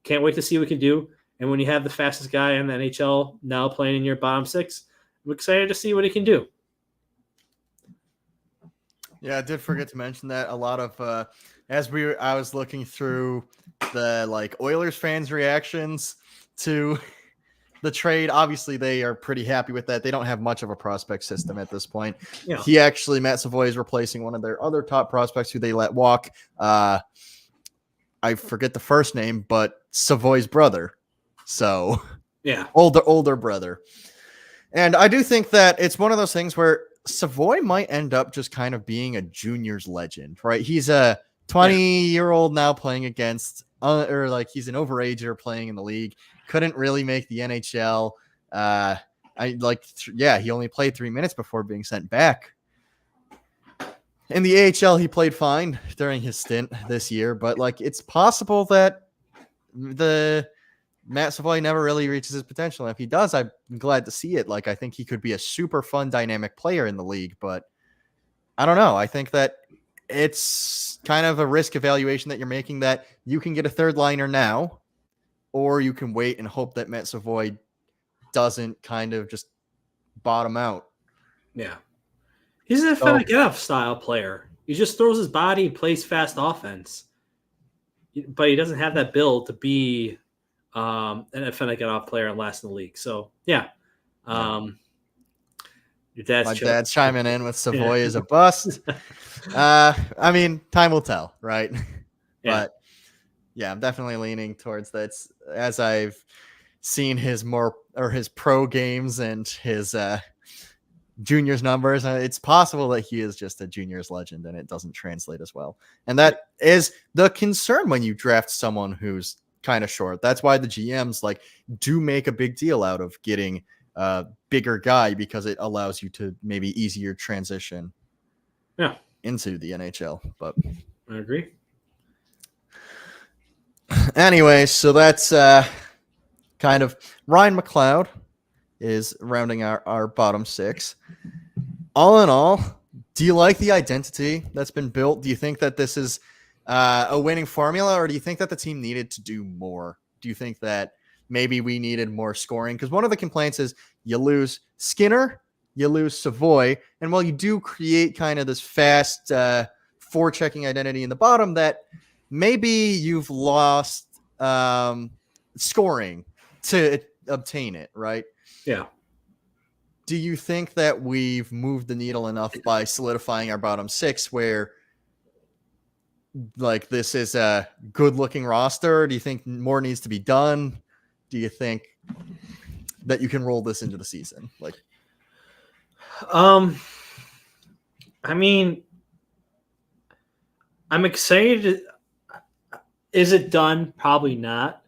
Can't wait to see what we can do. And when you have the fastest guy in the NHL now playing in your bottom six, I'm excited to see what he can do.
Yeah, I did forget to mention that a lot of I was looking through the Oilers fans' reactions to the trade. Obviously, they are pretty happy with that. They don't have much of a prospect system at this point.
Yeah.
Matt Savoy is replacing one of their other top prospects who they let walk. I forget the first name, but Savoy's brother. So
yeah,
older brother. And I do think that it's one of those things where Savoy might end up just kind of being a juniors legend, right? He's a 20-year-old now playing against, he's an overager playing in the league. Couldn't really make the NHL. He only played 3 minutes before being sent back. In the AHL, he played fine during his stint this year, but it's possible that the Matt Savoy never really reaches his potential. And if he does, I'm glad to see it. I think he could be a super fun, dynamic player in the league, but I don't know. I think that it's kind of a risk evaluation that you're making, that you can get a third liner now, or you can wait and hope that Matt Savoy doesn't kind of just bottom out.
Yeah. He's an Afenagov style player. He just throws his body and plays fast offense. But he doesn't have that build to be an Afenagov player and last in the league. So, yeah. Your
dad's chiming in with Savoy is a bust. I mean, time will tell, right?
Yeah.
But yeah, I'm definitely leaning towards that. As I've seen his pro games and his juniors numbers, it's possible that he is just a juniors legend and it doesn't translate as well. And that is the concern when you draft someone who's kind of short. That's why the GMs do make a big deal out of getting a bigger guy, because it allows you to maybe easier transition into the NHL. But
I agree.
Anyway, so that's kind of Ryan McLeod is rounding our bottom six. All in all, do you like the identity that's been built? Do you think that this is a winning formula, or do you think that the team needed to do more? Do you think that maybe we needed more scoring? Because one of the complaints is you lose Skinner, you lose Savoy, and while you do create kind of this fast forechecking identity in the bottom, that maybe you've lost scoring to obtain it, right?
Yeah.
Do you think that we've moved the needle enough by solidifying our bottom six where this is a good looking roster? Do you think more needs to be done? Do you think that you can roll this into the season?
I mean, I'm excited. Is it done? Probably not.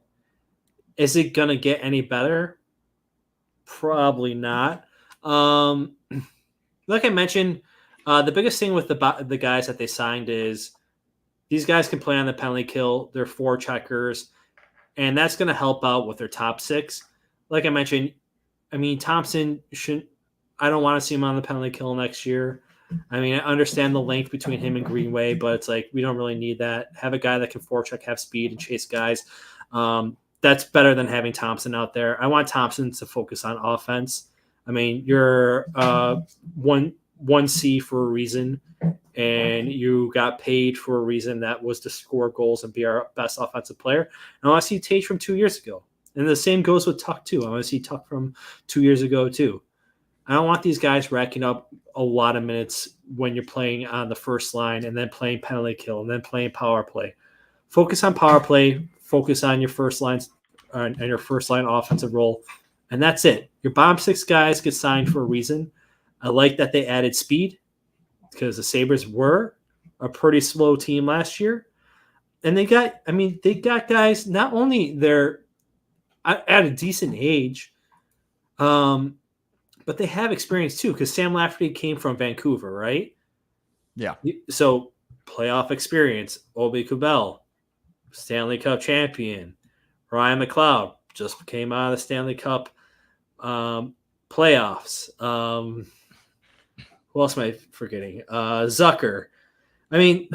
Is it going to get any better? Probably not. Like I mentioned, the biggest thing with the guys that they signed is these guys can play on the penalty kill. They're forecheckers, and that's going to help out with their top six. Like I mentioned, I mean, Thompson shouldn't. I don't want to see him on the penalty kill next year. I mean, I understand the length between him and Greenway, but it's we don't really need that. Have a guy that can forecheck, have speed, and chase guys. That's better than having Thompson out there. I want Thompson to focus on offense. I mean, you're 1C for a reason, and you got paid for a reason. That was to score goals and be our best offensive player. And I want to see Tage from 2 years ago. And the same goes with Tuck, too. I want to see Tuck from 2 years ago, too. I don't want these guys racking up a lot of minutes when you're playing on the first line and then playing penalty kill and then playing power play. Focus on power play. Focus on your first lines and your first line offensive role. And that's it. Your bottom six guys get signed for a reason. I like that they added speed because the Sabres were a pretty slow team last year. And they got guys, not only they're at a decent age, but they have experience too, because Sam Lafferty came from Vancouver, right?
Yeah.
So playoff experience, Obi Kubel, Stanley Cup champion, Ryan McLeod just came out of the Stanley Cup playoffs. Who else am I forgetting? Zucker. I mean,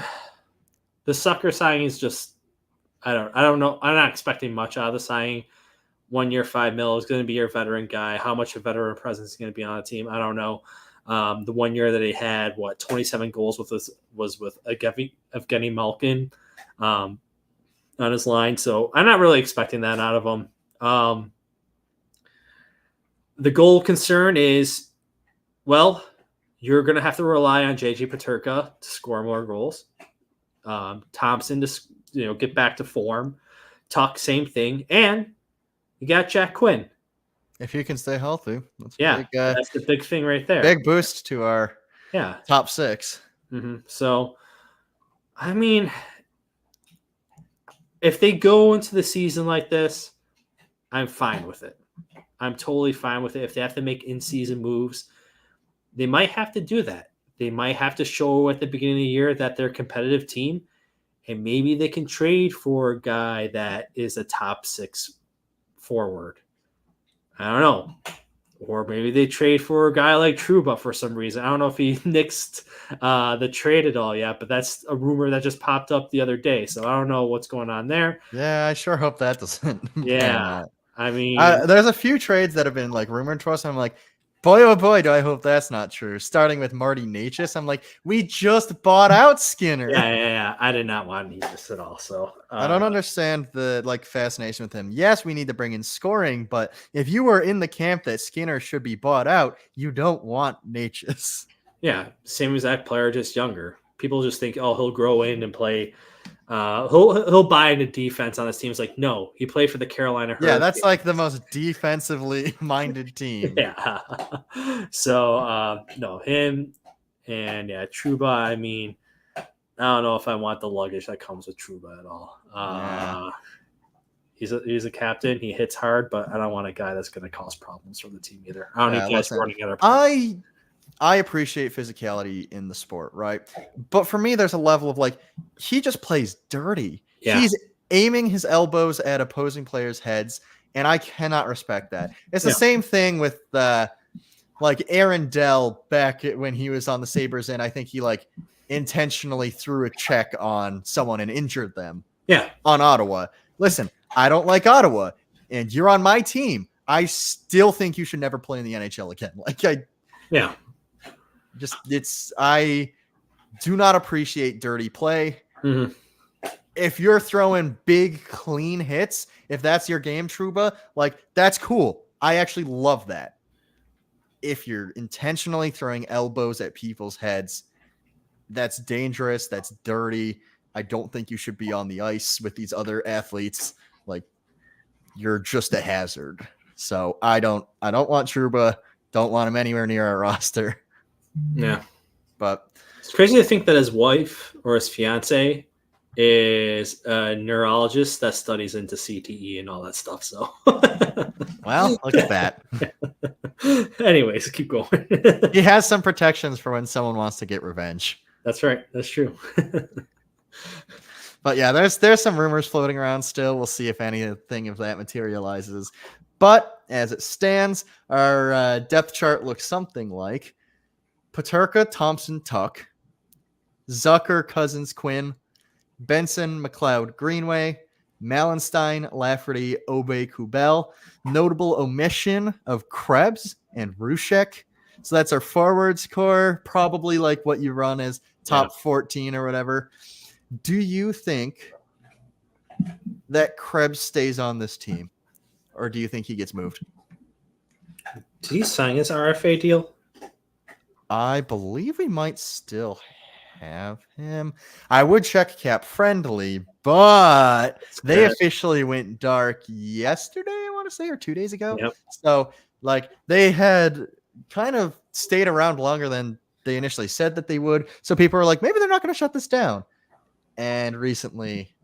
the Zucker signing is just I don't know. I'm not expecting much out of the signing. 1 year, $5 million is going to be your veteran guy. How much a veteran presence is going to be on the team? I don't know. The 1 year that he had, 27 goals was with Evgeny Malkin on his line. So I'm not really expecting that out of him. The goal concern is, well, you're going to have to rely on JJ Peterka to score more goals. Thompson to get back to form. Tuck, same thing. And you got Jack Quinn.
If he can stay healthy, that's
that's the big thing right there.
Big boost to our top 6.
Mm-hmm. So, I mean, if they go into the season like this, I'm fine with it. I'm totally fine with it. If they have to make in-season moves, they might have to do that. They might have to show at the beginning of the year that they're a competitive team, and maybe they can trade for a guy that is a top 6 forward. I don't know. Or maybe they trade for a guy like Trouba for some reason. I don't know if he nixed the trade at all yet, but that's a rumor that just popped up the other day. So I don't know what's going on there.
Yeah, I sure hope that doesn't pan out.
I mean,
there's a few trades that have been like rumored to us. And I'm like, boy, oh boy, do I hope that's not true. Starting with Marty Necas, I'm like, we just bought out Skinner.
Yeah. I did not want Necas at all. So
I don't understand the fascination with him. Yes, we need to bring in scoring, but if you were in the camp that Skinner should be bought out, you don't want Necas.
Yeah, same exact player, just younger. People just think, oh, he'll grow in and play. He'll buy into defense on this team. It's like, no, he played for the Carolina Hurricanes.
Yeah, that's like the most defensively minded team.
Yeah. So no, him and Trouba. I mean, I don't know if I want the luggage that comes with Trouba at all. He's a captain. He hits hard, but I don't want a guy that's going to cause problems for the team either. I don't need guys running other.
I appreciate physicality in the sport, right? But for me, there's a level of he just plays dirty. Yeah. He's aiming his elbows at opposing players' heads, and I cannot respect that. It's the same thing with Aaron Dell back when he was on the Sabres, and I think he intentionally threw a check on someone and injured them.
Yeah.
On Ottawa. Listen, I don't like Ottawa, and you're on my team. I still think you should never play in the NHL again. I do not appreciate dirty play.
Mm-hmm.
If you're throwing big, clean hits, if that's your game, Trouba, that's cool. I actually love that. If you're intentionally throwing elbows at people's heads, that's dangerous. That's dirty. I don't think you should be on the ice with these other athletes. You're just a hazard. So I don't want Trouba. Don't want him anywhere near our roster.
Yeah.
But
it's crazy to think that his wife or his fiance is a neurologist that studies into CTE and all that stuff. So,
well, look at that.
Anyways, keep going.
He has some protections for when someone wants to get revenge.
That's right. That's true.
But yeah, there's some rumors floating around still. We'll see if anything of that materializes. But as it stands, our depth chart looks something like Peterka, Thompson, Tuck, Zucker, Cousins, Quinn, Benson, McLeod, Greenway, Malenstein, Lafferty, Obey, Kubel. Notable omission of Krebs and Rushek. So that's our forwards core, probably what you run as top 14 or whatever. Do you think that Krebs stays on this team, or do you think he gets moved?
Did he sign his RFA deal?
I believe we might still have him. I would check Cap Friendly, but they officially went dark yesterday, I want to say, or 2 days ago.
Yep.
So they had kind of stayed around longer than they initially said that they would. So people are maybe they're not going to shut this down. And recently,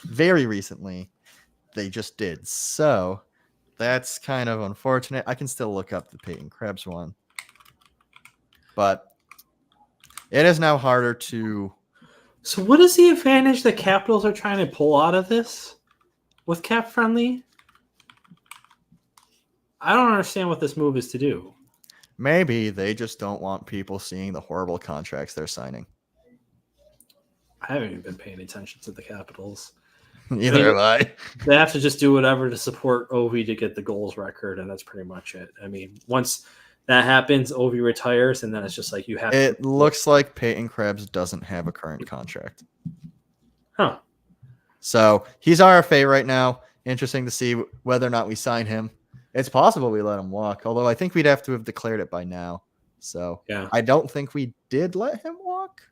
very recently, they just did. So that's kind of unfortunate. I can still look up the Peyton Krebs one. But it is now harder to.
So what is the advantage the Capitals are trying to pull out of this with Cap Friendly? I don't understand what this move is to do.
Maybe they just don't want people seeing the horrible contracts they're signing.
I haven't even been paying attention to the Capitals.
Neither am I.
They have to just do whatever to support Ovi to get the goals record, and that's pretty much it. I mean, once that happens, Ovi retires, and then it's just like you have
It
to.
looks like Peyton Krebs doesn't have a current contract.
Huh.
So he's RFA right now. Interesting to see whether or not we sign him. It's possible we let him walk, although I think we'd have to have declared it by now. So
Yeah.
I don't think we did let him walk.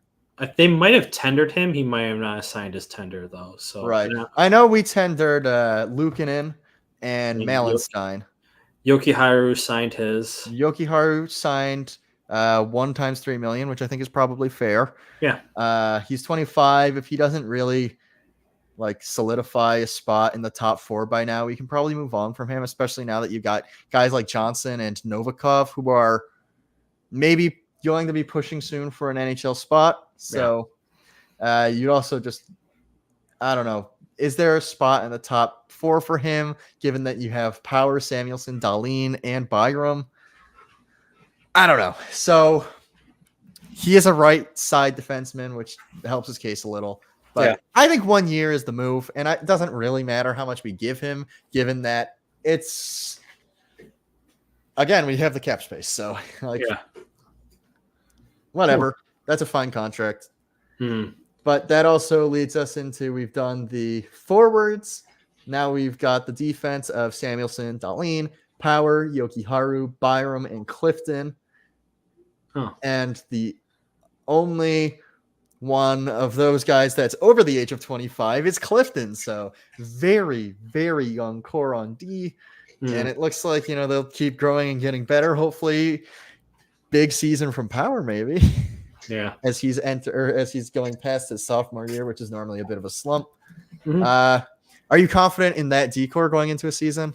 They might have tendered him. He might have not signed his tender, though. So
Right. I know we tendered Lukanen and Malenstein.
Yokiharu signed his.
Yokiharu signed 1 times $3 million, which I think is probably fair.
Yeah.
He's 25. If he doesn't really like solidify a spot in the top 4 by now, we can probably move on from him, especially now that you've got guys like Johnson and Novikov who are maybe going to be pushing soon for an NHL spot. So you'd also just, I don't know, is there a spot in the top 4 for him, given that you have Power, Samuelsson, Dahlin, and Byram? I don't know. So he is a right side defenseman, which helps his case a little. But I think 1 year is the move, and it doesn't really matter how much we give him, given that it's, again, we have the cap space. So, whatever. Cool. That's a fine contract. But that also leads us into, we've done the forwards. Now we've got the defense of Samuelsson, Dahlin, Power, Yokiharu, Byram, and Clifton. And the only one of those guys that's over the age of 25 is Clifton. So very, very young core on D. And it looks like, they'll keep growing and getting better. Hopefully big season from Power, maybe.
Yeah.
As he's going past his sophomore year, which is normally a bit of a slump. Are you confident in that D core going into a season?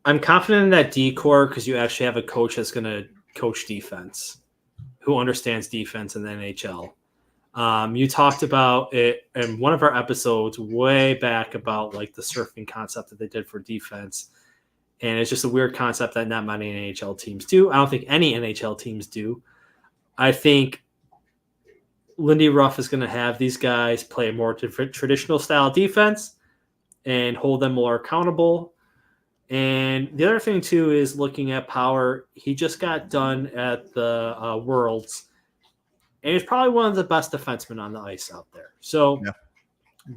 I'm confident in that D core because you actually have a coach that's going to coach defense, who understands defense in the NHL. You talked about it in one of our episodes way back about like the surfing concept that they did for defense. And it's just a weird concept that not many NHL teams do. I don't think any NHL teams do. I think Lindy Ruff is going to have these guys play a more traditional style defense and hold them more accountable. And the other thing, too, is looking at Power. He just got done at the Worlds, and he's probably one of the best defensemen on the ice out there. So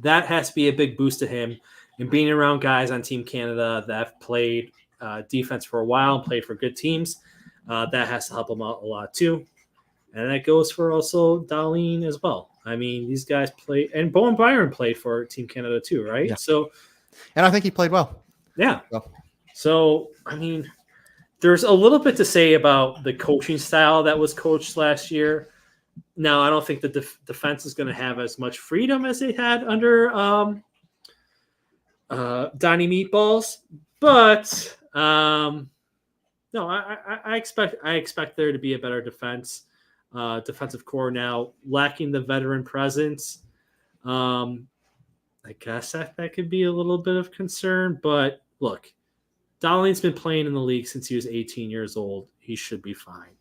that has to be a big boost to him. And being around guys on Team Canada that have played defense for a while and played for good teams, that has to help him out a lot, too. And that goes for also Dahlin as well. I mean, these guys play, and Bowen Byron played for Team Canada too, right?
Yeah.
So,
and I think he played well.
Yeah. So, I mean, there's a little bit to say about the coaching style that was coached last year. Now, I don't think the defense is going to have as much freedom as they had under Donnie Meatballs, but no, I expect there to be a better defensive core now, lacking the veteran presence. I guess that could be a little bit of concern, but look, Dahlin's been playing in the league since he was 18 years old. He should be fine.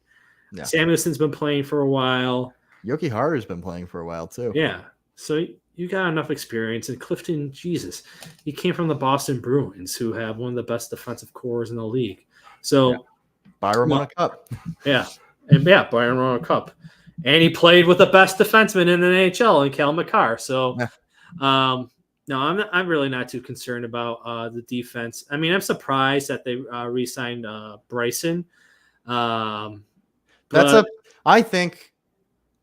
Yeah. Samuelson's been playing for a while.
Yokiharu's been playing for a while too.
Yeah. So you got enough experience. And Clifton, Jesus, he came from the Boston Bruins, who have one of the best defensive cores in the league. So
Byram won a cup.
Yeah. And Byron won a cup. And he played with the best defenseman in the NHL in Cal McCarr. So no, I'm really not too concerned about the defense. I mean, I'm surprised that they re-signed Bryson.
I think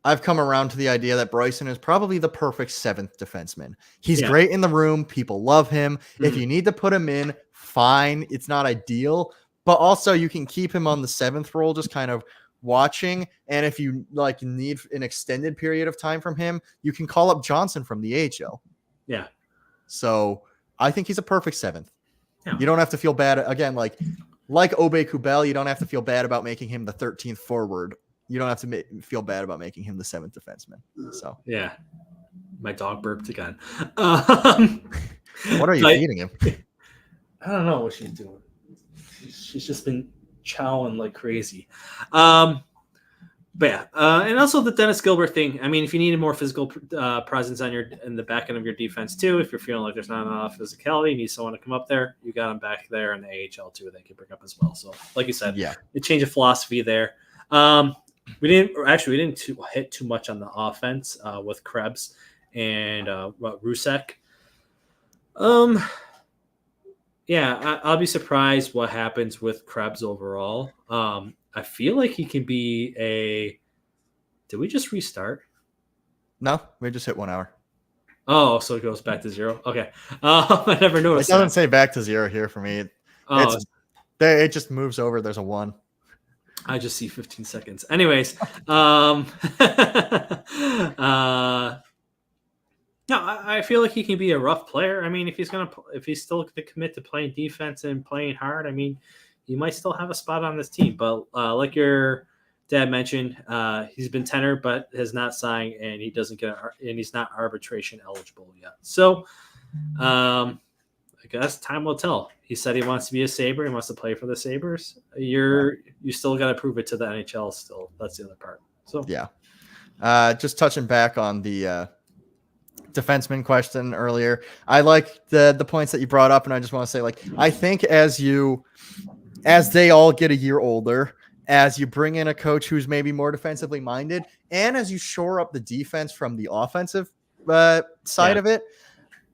I've come around to the idea that Bryson is probably the perfect 7th defenseman. He's great in the room. People love him. Mm-hmm. If you need to put him in, fine. It's not ideal, but also you can keep him on the 7th role, just kind of watching. And if you need an extended period of time from him, you can call up Johnson from the AHL.
Yeah.
So I think he's a perfect 7th. Yeah. You don't have to feel bad. Again, like Obey Kubel, you don't have to feel bad about making him the 13th forward. You don't have to feel bad about making him the 7th defenseman. So
yeah, my dog burped again.
What are you feeding him?
I don't know what she's doing. She's just been chowing like crazy. But But yeah, and also the Dennis Gilbert thing. I mean, if you need a more physical presence on in the back end of your defense too, if you're feeling like there's not enough physicality, you need someone to come up there. You got him back there in the AHL too. They can bring up as well. So, like you said,
Yeah.
a change of philosophy there. We didn't hit too much on the offense with Krebs and Rusek. Yeah, I'll be surprised what happens with Krebs overall. I feel like he can be a. Did we just restart?
No, we just hit 1 hour.
Oh, so it goes back to 0. Okay, I never noticed.
It doesn't say back to 0 here for me.
Oh,
It just moves over. There's a 1.
I just see 15 seconds. Anyways, no, I feel like he can be a rough player. I mean, if he's still going to commit to playing defense and playing hard, I mean, he might still have a spot on this team. But like your dad mentioned, he's been tenor but has not signed, and he's not arbitration eligible yet. So, I guess time will tell. He said he wants to be a Sabre. He wants to play for the Sabres. You still got to prove it to the NHL. Still, that's the other part. So
yeah, just touching back on the defenseman question earlier. I like the points that you brought up, and I just want to say, like, I think as they all get a year older, as you bring in a coach who's maybe more defensively minded, and as you shore up the defense from the offensive side of it,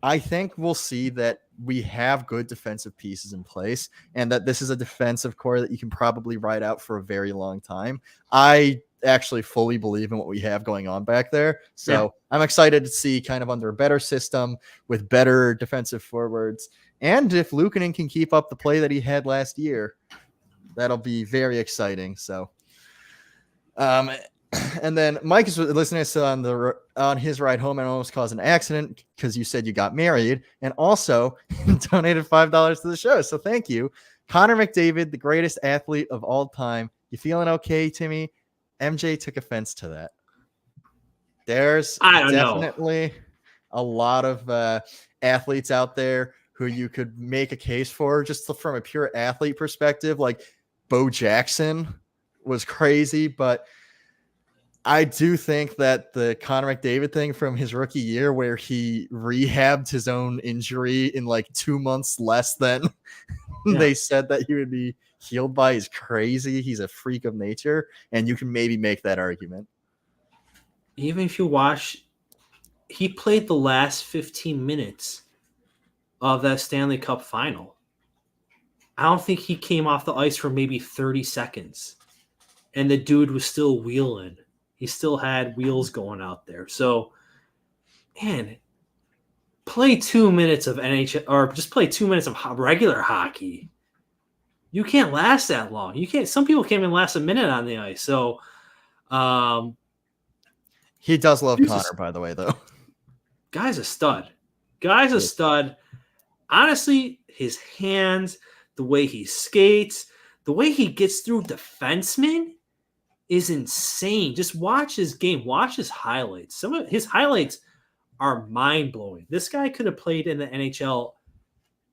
I think we'll see that we have good defensive pieces in place, and that this is a defensive core that you can probably ride out for a very long time. I actually fully believe in what we have going on back there. So I'm excited to see kind of under a better system with better defensive forwards. And if Luukkonen can keep up the play that he had last year, that'll be very exciting. So, and then Mike is listening to us on his ride home and almost caused an accident because you said you got married, and also donated $5 to the show. So thank you. Connor McDavid, the greatest athlete of all time. You feeling okay, Timmy? MJ took offense to that. There's definitely a lot of athletes out there who you could make a case for just from a pure athlete perspective. Like Bo Jackson was crazy, but I do think that the Connor McDavid thing from his rookie year, where he rehabbed his own injury in like 2 months less than they said that he would be healed by, is crazy. He's a freak of nature, and you can maybe make that argument.
Even if you watch, he played the last 15 minutes of that Stanley Cup final. I don't think he came off the ice for maybe 30 seconds, and the dude was still wheeling. He still had wheels going out there. So, man, play 2 minutes of NHL, or just play 2 minutes of regular hockey. You can't last that long. You can't. Some people can't even last a minute on the ice. So,
he does love Connor, by the way, though.
Guy's a stud. Guy's a stud. Honestly, his hands, the way he skates, the way he gets through defensemen is insane. Just watch his game. Watch his highlights. Some of his highlights are mind-blowing. This guy could have played in the NHL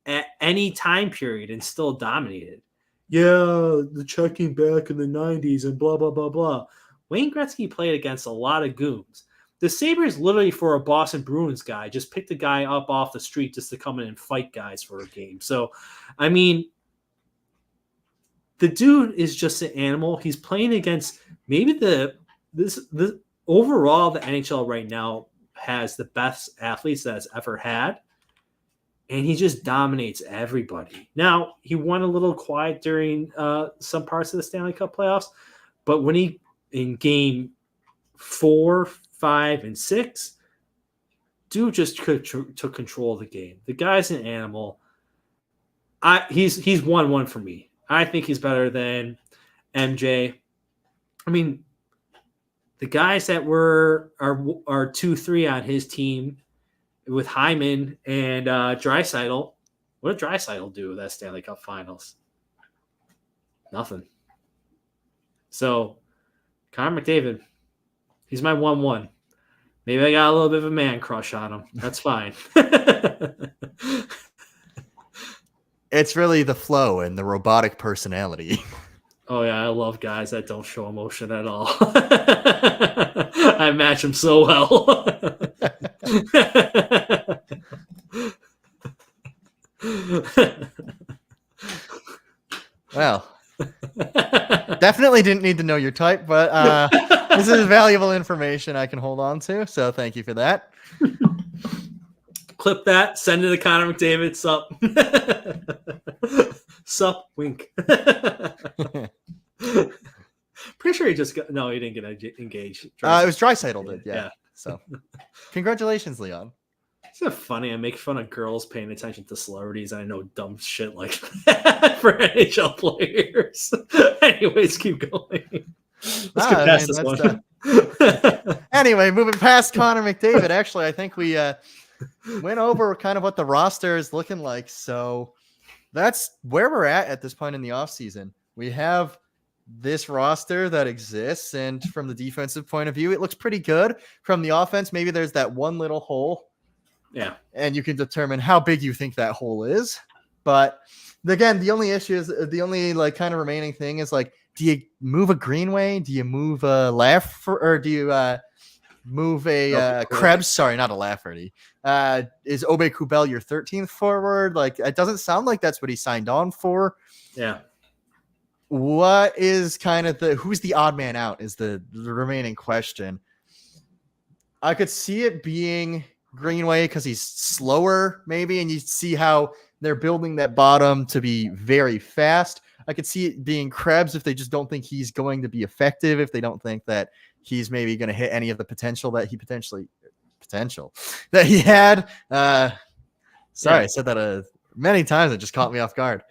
at any time period and still dominated. Yeah, the checking back in the 90s and blah, blah, blah, blah. Wayne Gretzky played against a lot of goons. The Sabres, literally for a Boston Bruins guy, just picked a guy up off the street just to come in and fight guys for a game. So, I mean, the dude is just an animal. He's playing against maybe the overall, the NHL right now has the best athletes that it's ever had. And he just dominates everybody. Now, he won a little quiet during some parts of the Stanley Cup playoffs, but when he, in game 4, 5, and 6, dude just took control of the game. The guy's an animal. He's 1-1 for me. I think he's better than MJ. I mean, the guys that are 2-3 on his team with Hyman and Draisaitl. What did Draisaitl do with that Stanley Cup Finals? Nothing. So, Connor McDavid, he's my 1-1. Maybe I got a little bit of a man crush on him. That's fine.
It's really the flow and the robotic personality.
Oh yeah, I love guys that don't show emotion at all. I match them so well.
Well, definitely didn't need to know your type, but this is valuable information I can hold on to. So thank you for that.
Clip that. Send it to Connor McDavid. Sup. Sup. Wink. Pretty sure he just got. No, he didn't get engaged.
It was Draisaitl did, yeah.
Yeah.
So, congratulations, Leon.
Isn't it funny? I make fun of girls paying attention to celebrities, and I know dumb shit like that for NHL players. Anyways, keep going. Let's get past this one.
Anyway, moving past Connor McDavid, actually, I think we went over kind of what the roster is looking like. So that's where we're at this point in the offseason. We have this roster that exists, and from the defensive point of view, it looks pretty good. From the offense, maybe there's that one little hole.
Yeah.
And you can determine how big you think that hole is. But again, the only issue is the only like kind of remaining thing is like, do you move a Greenway? Do you move a Lafferty? Or do you move a Krebs? Sorry, not a Lafferty. Is Obe Kubel your 13th forward? Like, it doesn't sound like that's what he signed on for.
Yeah.
What is kind of who's the odd man out is the remaining question. I could see it being Greenway because he's slower, maybe, and you see how they're building that bottom to be very fast. I could see it being Krebs if they just don't think he's going to be effective, if they don't think that he's maybe going to hit any of the potential that he had. Sorry, I said that many times. It just caught me off guard.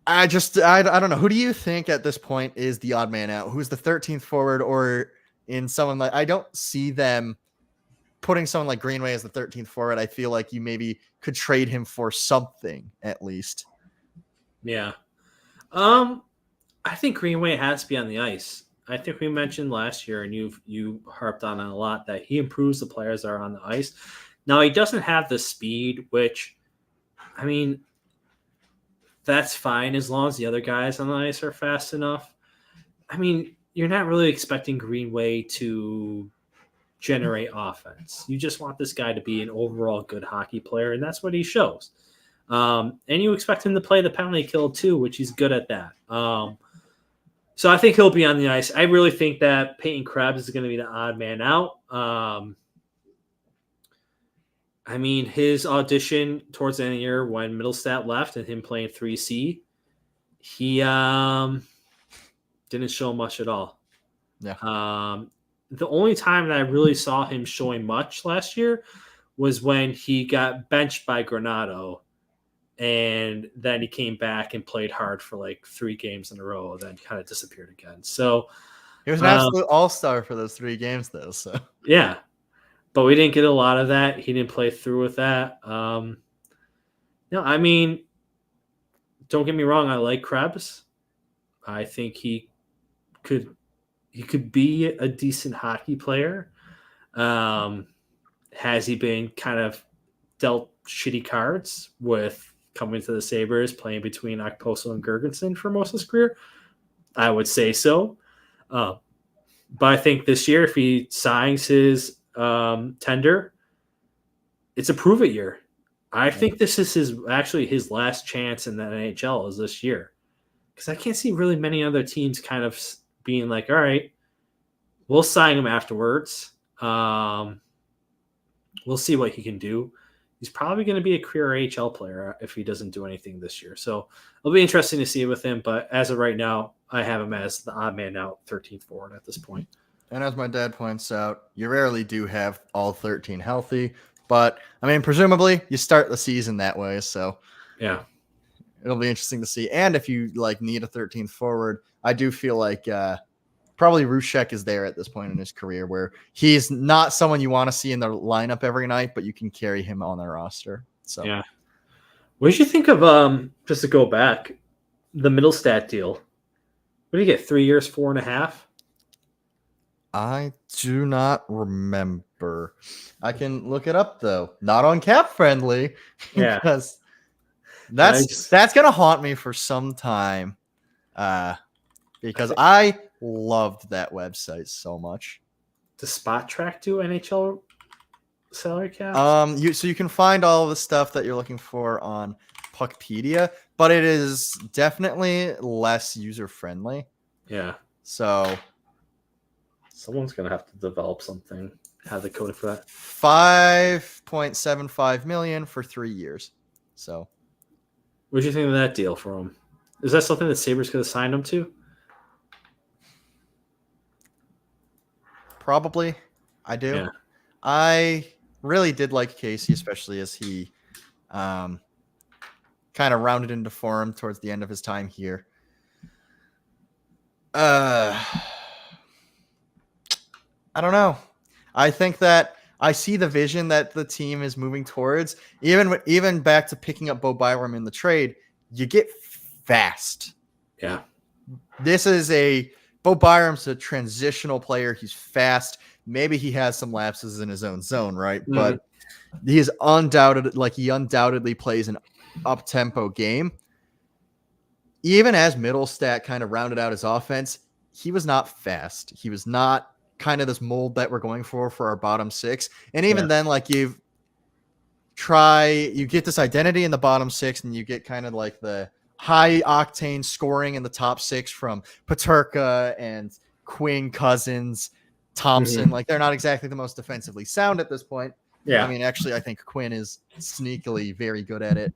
I don't know. Who do you think at this point is the odd man out? Who's the 13th forward, or in someone like, I don't see them putting someone like Greenway as the 13th forward. I feel like you maybe could trade him for something at least.
Yeah. I think Greenway has to be on the ice. I think we mentioned last year, and you harped on it a lot, that he improves the players that are on the ice. Now, he doesn't have the speed, which, I mean, that's fine as long as the other guys on the ice are fast enough. I mean, you're not really expecting Greenway to generate offense. You just want this guy to be an overall good hockey player, and that's what he shows. And you expect him to play the penalty kill too, which he's good at that. So I think he'll be on the ice. I really think that Peyton Krebs is going to be the odd man out. I mean, his audition towards the end of the year when Middlestat left and him playing 3C, he didn't show much at all.
Yeah.
The only time that I really saw him showing much last year was when he got benched by Granato, and then he came back and played hard for like 3 games in a row, then kind of disappeared again. So
he was an absolute all-star for those 3 games, though. So
yeah, but we didn't get a lot of that. He didn't play through with that. No, I mean, don't get me wrong. I like Krebs. I think he could be a decent hockey player. Has he been kind of dealt shitty cards with coming to the Sabres, playing between Okposo and Gergensen for most of his career? I would say so. But I think this year, if he signs his tender, it's a prove it year. I think this is his last chance in the NHL is this year, because I can't see really many other teams kind of being like, all right, we'll sign him afterwards. We'll see what he can do. He's probably going to be a career AHL player if he doesn't do anything this year. So it'll be interesting to see with him. But as of right now, I have him as the odd man out, 13th forward at this point.
And as my dad points out, you rarely do have all 13 healthy. But, I mean, presumably you start the season that way. So
yeah,
it'll be interesting to see. And if you like need a 13th forward, I do feel like probably Rushek is there at this point in his career where he's not someone you want to see in the lineup every night, but you can carry him on the roster. So
yeah. What did you think of just to go back, the Middlestat deal? What did you get? 3 years, 4.5?
I do not remember. I can look it up though. Not on Cap Friendly.
Yeah.
Because That's gonna haunt me for some time, because I loved that website so much.
The Spot Track do NHL salary caps?
You can find all of the stuff that you're looking for on Puckpedia, but it is definitely less user friendly.
Yeah.
So
someone's gonna have to develop something. Have the coding for that.
5.75 million for 3 years. So
what do you think of that deal for him? Is that something that Sabres could have signed him to?
Probably. I do.
Yeah.
I really did like Casey, especially as he kind of rounded into form towards the end of his time here. I don't know. I think that I see the vision that the team is moving towards. Even back to picking up Bo Byram in the trade, you get fast.
Yeah.
This is Bo Byram's a transitional player. He's fast. Maybe he has some lapses in his own zone, right? Mm-hmm. But he undoubtedly plays an up-tempo game. Even as Middlestat kind of rounded out his offense, he was not fast. He was not kind of this mold that we're going for our bottom six. And even then, like you get this identity in the bottom six, and you get kind of like the high octane scoring in the top six from Peterka and Quinn, Cousins, Thompson. Like they're not exactly the most defensively sound at this point.
Yeah.
I mean, actually, I think Quinn is sneakily very good at it.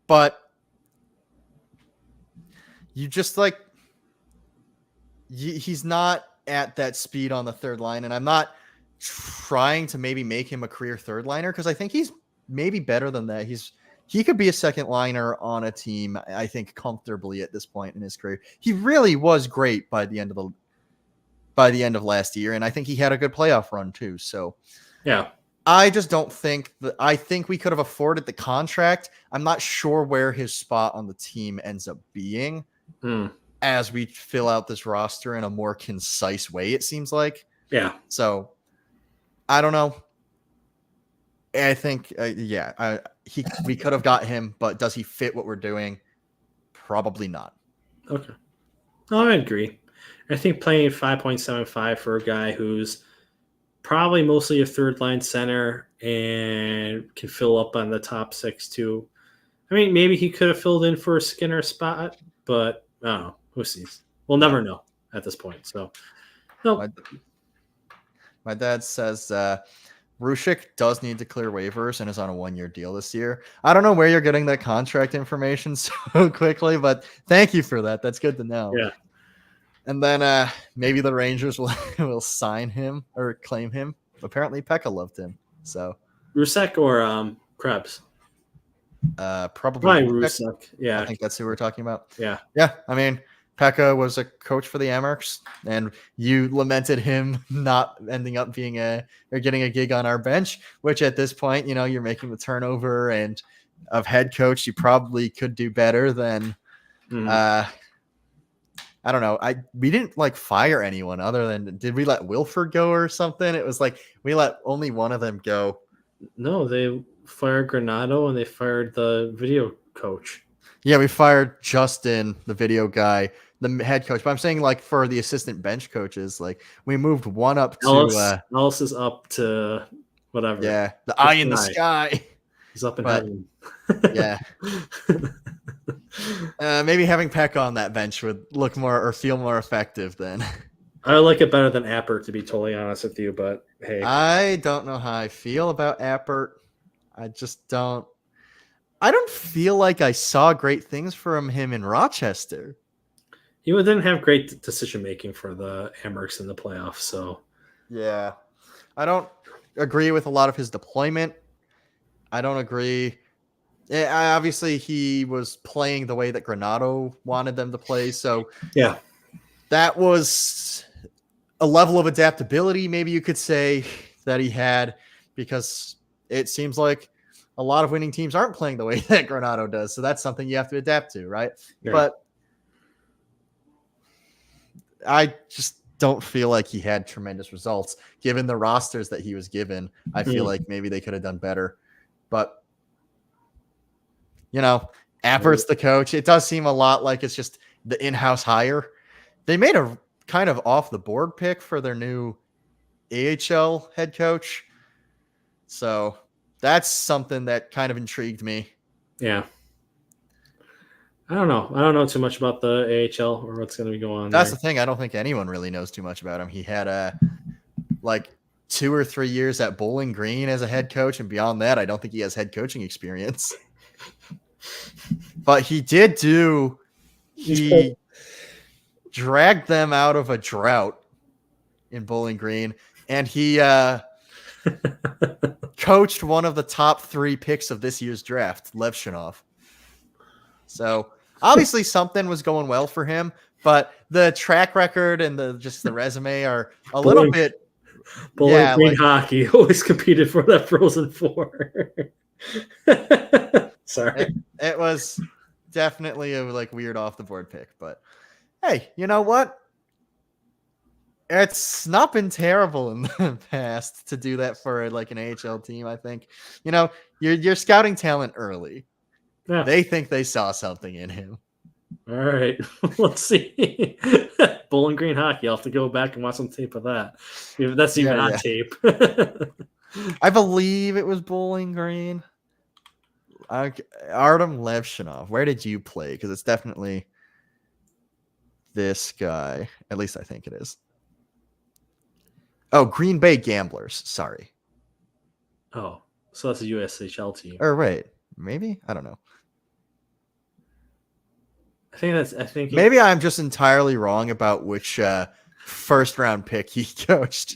But you just like, he's not at that speed on the third line. And I'm not trying to maybe make him a career third liner, because I think he's maybe better than that. He could be a second liner on a team, I think, comfortably at this point in his career. He really was great by the end of last year, and I think he had a good playoff run too. So
yeah,
I just don't think I think we could have afforded the contract. I'm not sure where his spot on the team ends up being as we fill out this roster in a more concise way, it seems like.
Yeah.
So I don't know. I think, we could have got him, but does he fit what we're doing? Probably not.
Okay. No, I agree. I think playing 5.75 for a guy who's probably mostly a third line center and can fill up on the top six too. I mean, maybe he could have filled in for a Skinner spot, but I don't know. Who sees? We'll never know at this point. So, no.
My dad says Rushik does need to clear waivers and is on a 1-year deal this year. I don't know where you're getting that contract information so quickly, but thank you for that. That's good to know.
Yeah.
And then maybe the Rangers will sign him or claim him. Apparently Pekka loved him. So
Rusek or Krebs?
Probably
Rusek. Yeah.
I think that's who we're talking about.
Yeah.
Yeah. I mean, Pekka was a coach for the Amerks, and you lamented him not ending up being getting a gig on our bench, which at this point, you're making the turnover and of head coach. You probably could do better than, I don't know. We didn't fire anyone other than, did we let Wilford go or something? It was like, we let only one of them go.
No, they fired Granato and they fired the video coach.
Yeah, we fired Justin, the video guy, the head coach. But I'm saying, for the assistant bench coaches, we moved one up to
Ellis is up to whatever.
Yeah, the eye in the sky.
He's up in heaven.
Yeah. Maybe having Peck on that bench would look more or feel more effective then.
I like it better than Appert, to be totally honest with you, but hey.
I don't know how I feel about Appert. I just don't. I don't feel like I saw great things from him in Rochester.
He didn't have great decision-making for the Amerks in the playoffs, so.
Yeah. I don't agree with a lot of his deployment. I don't agree. Obviously, he was playing the way that Granato wanted them to play, so
yeah,
that was a level of adaptability, maybe you could say, that he had, because it seems like a lot of winning teams aren't playing the way that Granato does. So that's something you have to adapt to, right? Yeah. But I just don't feel like he had tremendous results given the rosters that he was given. I feel like maybe they could have done better. But, Appert's the coach. It does seem a lot like it's just the in-house hire. They made a kind of off-the-board pick for their new AHL head coach. So that's something that kind of intrigued me.
Yeah. I don't know. I don't know too much about the AHL or what's going to be going on
That's
there.
the thing. I don't think anyone really knows too much about him. He had like 2 or 3 years at Bowling Green as a head coach, and beyond that, I don't think he has head coaching experience. But he dragged them out of a drought in Bowling Green, and he coached one of the top 3 picks of this year's draft, Levshinov. So obviously something was going well for him, but the track record and the resume are a little bit.
Bowling Green hockey always competed for that Frozen Four. Sorry,
it was definitely a weird off the board pick, but hey, you know what? It's not been terrible in the past to do that for an AHL team. I think you're scouting talent early. Yeah. They think they saw something in him.
All right, let's see. Bowling Green hockey. I'll have to go back and watch some tape of that. If that's even on tape.
I believe it was Bowling Green. Artem Levshinov. Where did you play? Because it's definitely this guy. At least I think it is. Oh, Green Bay Gamblers. Sorry.
Oh, so that's a USHL team.
Or wait, maybe? I don't know.
I think
maybe I'm just entirely wrong about which first round pick he coached.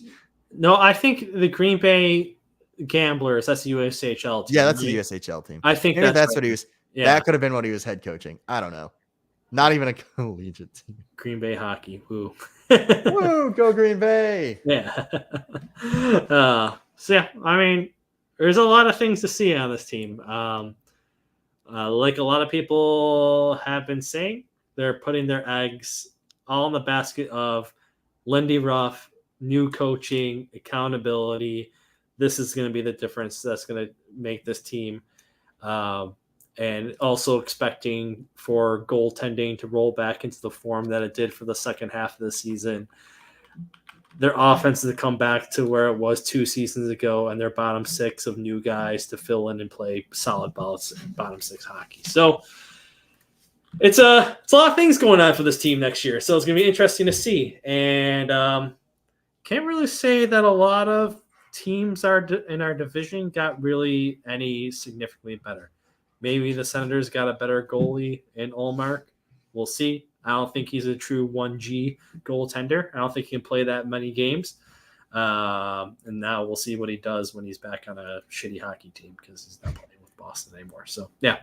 No, I think the Green Bay Gamblers, that's the USHL team.
Yeah, that's the USHL team.
I think
maybe that's
right.
what he was. Yeah. That could have been what he was head coaching. I don't know. Not even a collegiate team.
Green Bay hockey. Woo.
Woo, go Green Bay.
Yeah. So, yeah, I mean, there's a lot of things to see on this team. Like a lot of people have been saying, they're putting their eggs all in the basket of Lindy Ruff, new coaching, accountability. This is going to be the difference that's going to make this team. And also expecting for goaltending to roll back into the form that it did for the second half of the season. Their offense to come back to where it was 2 seasons ago, and their bottom 6 of new guys to fill in and play solid bottom 6 hockey. So it's a lot of things going on for this team next year. So it's going to be interesting to see. And can't really say that a lot of teams in our division got really any significantly better. Maybe the Senators got a better goalie in Ullmark. We'll see. I don't think he's a true 1G goaltender. I don't think he can play that many games. And now we'll see what he does when he's back on a shitty hockey team because he's not playing with Boston anymore. So, yeah.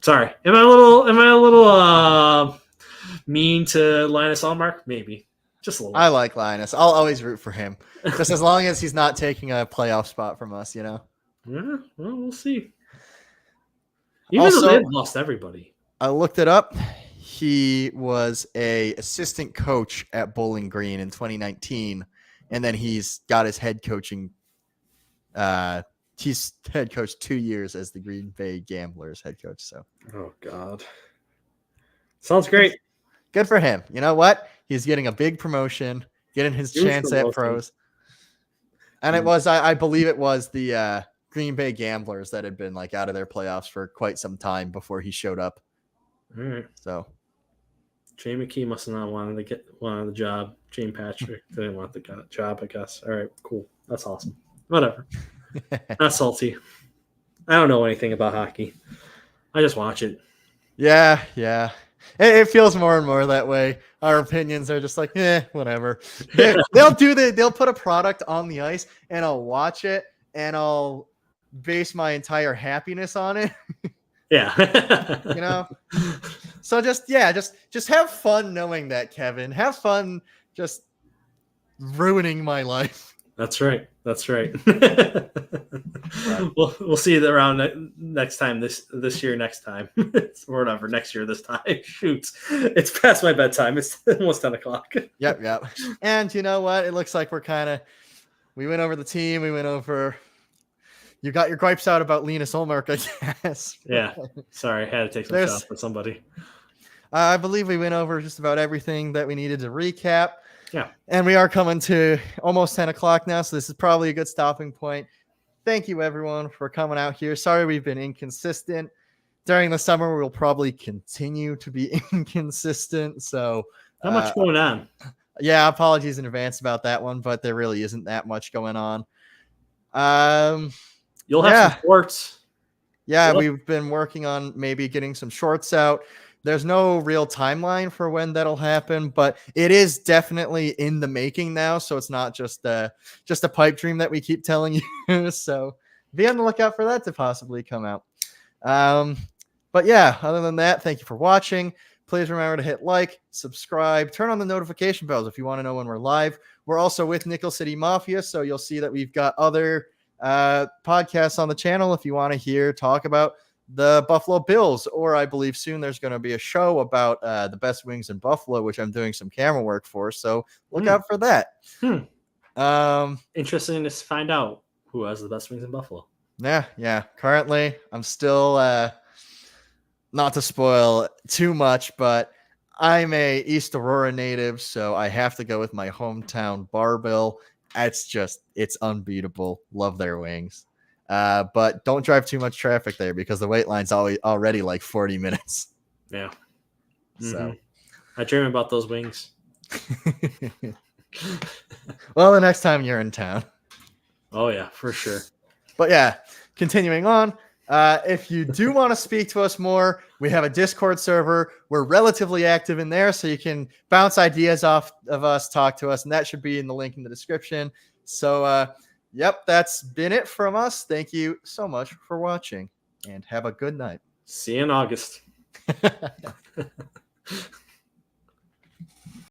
Sorry. Am I a little mean to Linus Ullmark? Maybe. Just a little.
I like Linus. I'll always root for him. Just as long as he's not taking a playoff spot from us,
Yeah, well, we'll see. Even though they've lost everybody.
I looked it up. He was a assistant coach at Bowling Green in 2019, and then he's got his head coaching. He's head coach 2 years as the Green Bay Gamblers head coach. So,
oh God, sounds great.
Good for him. You know what? He's getting a big promotion, getting his chance at pros. And it was, I believe, it was the Green Bay Gamblers that had been out of their playoffs for quite some time before he showed up.
All right.
So
Jay McKee must have not wanted the job. Jane Patrick didn't want the job, I guess. All right, cool. That's awesome. Whatever. Not salty. I don't know anything about hockey. I just watch it.
Yeah. It feels more and more that way. Our opinions are just whatever. They'll put a product on the ice and I'll watch it and I'll base my entire happiness on it.
Yeah.
So just have fun knowing that, Kevin. Have fun just ruining my life.
That's right. We'll see you around next time this year, next time. Or whatever, next year, this time. Shoot. It's past my bedtime. It's almost 10 o'clock.
Yep. And you know what? It looks like we went over the team. We went over You got your gripes out about Linus Ulmark, I guess.
Yeah. Sorry, I had to take some shots with somebody.
I believe we went over just about everything that we needed to recap.
Yeah.
And we are coming to almost 10 o'clock now, so this is probably a good stopping point. Thank you, everyone, for coming out here. Sorry we've been inconsistent. During the summer, we'll probably continue to be inconsistent. So
not much going on.
Yeah, apologies in advance about that one, but there really isn't that much going on.
You'll have some shorts.
Yeah, we've been working on maybe getting some shorts out. There's no real timeline for when that'll happen, but it is definitely in the making now. So it's not just a pipe dream that we keep telling you. So be on the lookout for that to possibly come out. But yeah, other than that, thank you for watching. Please remember to hit like, subscribe, turn on the notification bells if you want to know when we're live. We're also with Nickel City Mafia, so you'll see that we've got other podcasts on the channel if you want to talk about the Buffalo Bills, or I believe soon there's going to be a show about the best wings in Buffalo, which I'm doing some camera work for, so look out for that.
Interesting to find out who has the best wings in Buffalo.
Yeah. Currently, I'm still... not to spoil too much, but I'm a East Aurora native, so I have to go with my hometown Bar Bill. It's unbeatable. Love their wings. But don't drive too much traffic there because the wait line's already like 40 minutes.
Yeah.
So
I dream about those wings.
Well, the next time you're in town.
Oh, yeah, for sure.
But yeah, continuing on. If you do want to speak to us more, we have a Discord server. We're relatively active in there, so you can bounce ideas off of us, talk to us, and that should be in the link in the description. So, yep, that's been it from us. Thank you so much for watching, and have a good night.
See you in August.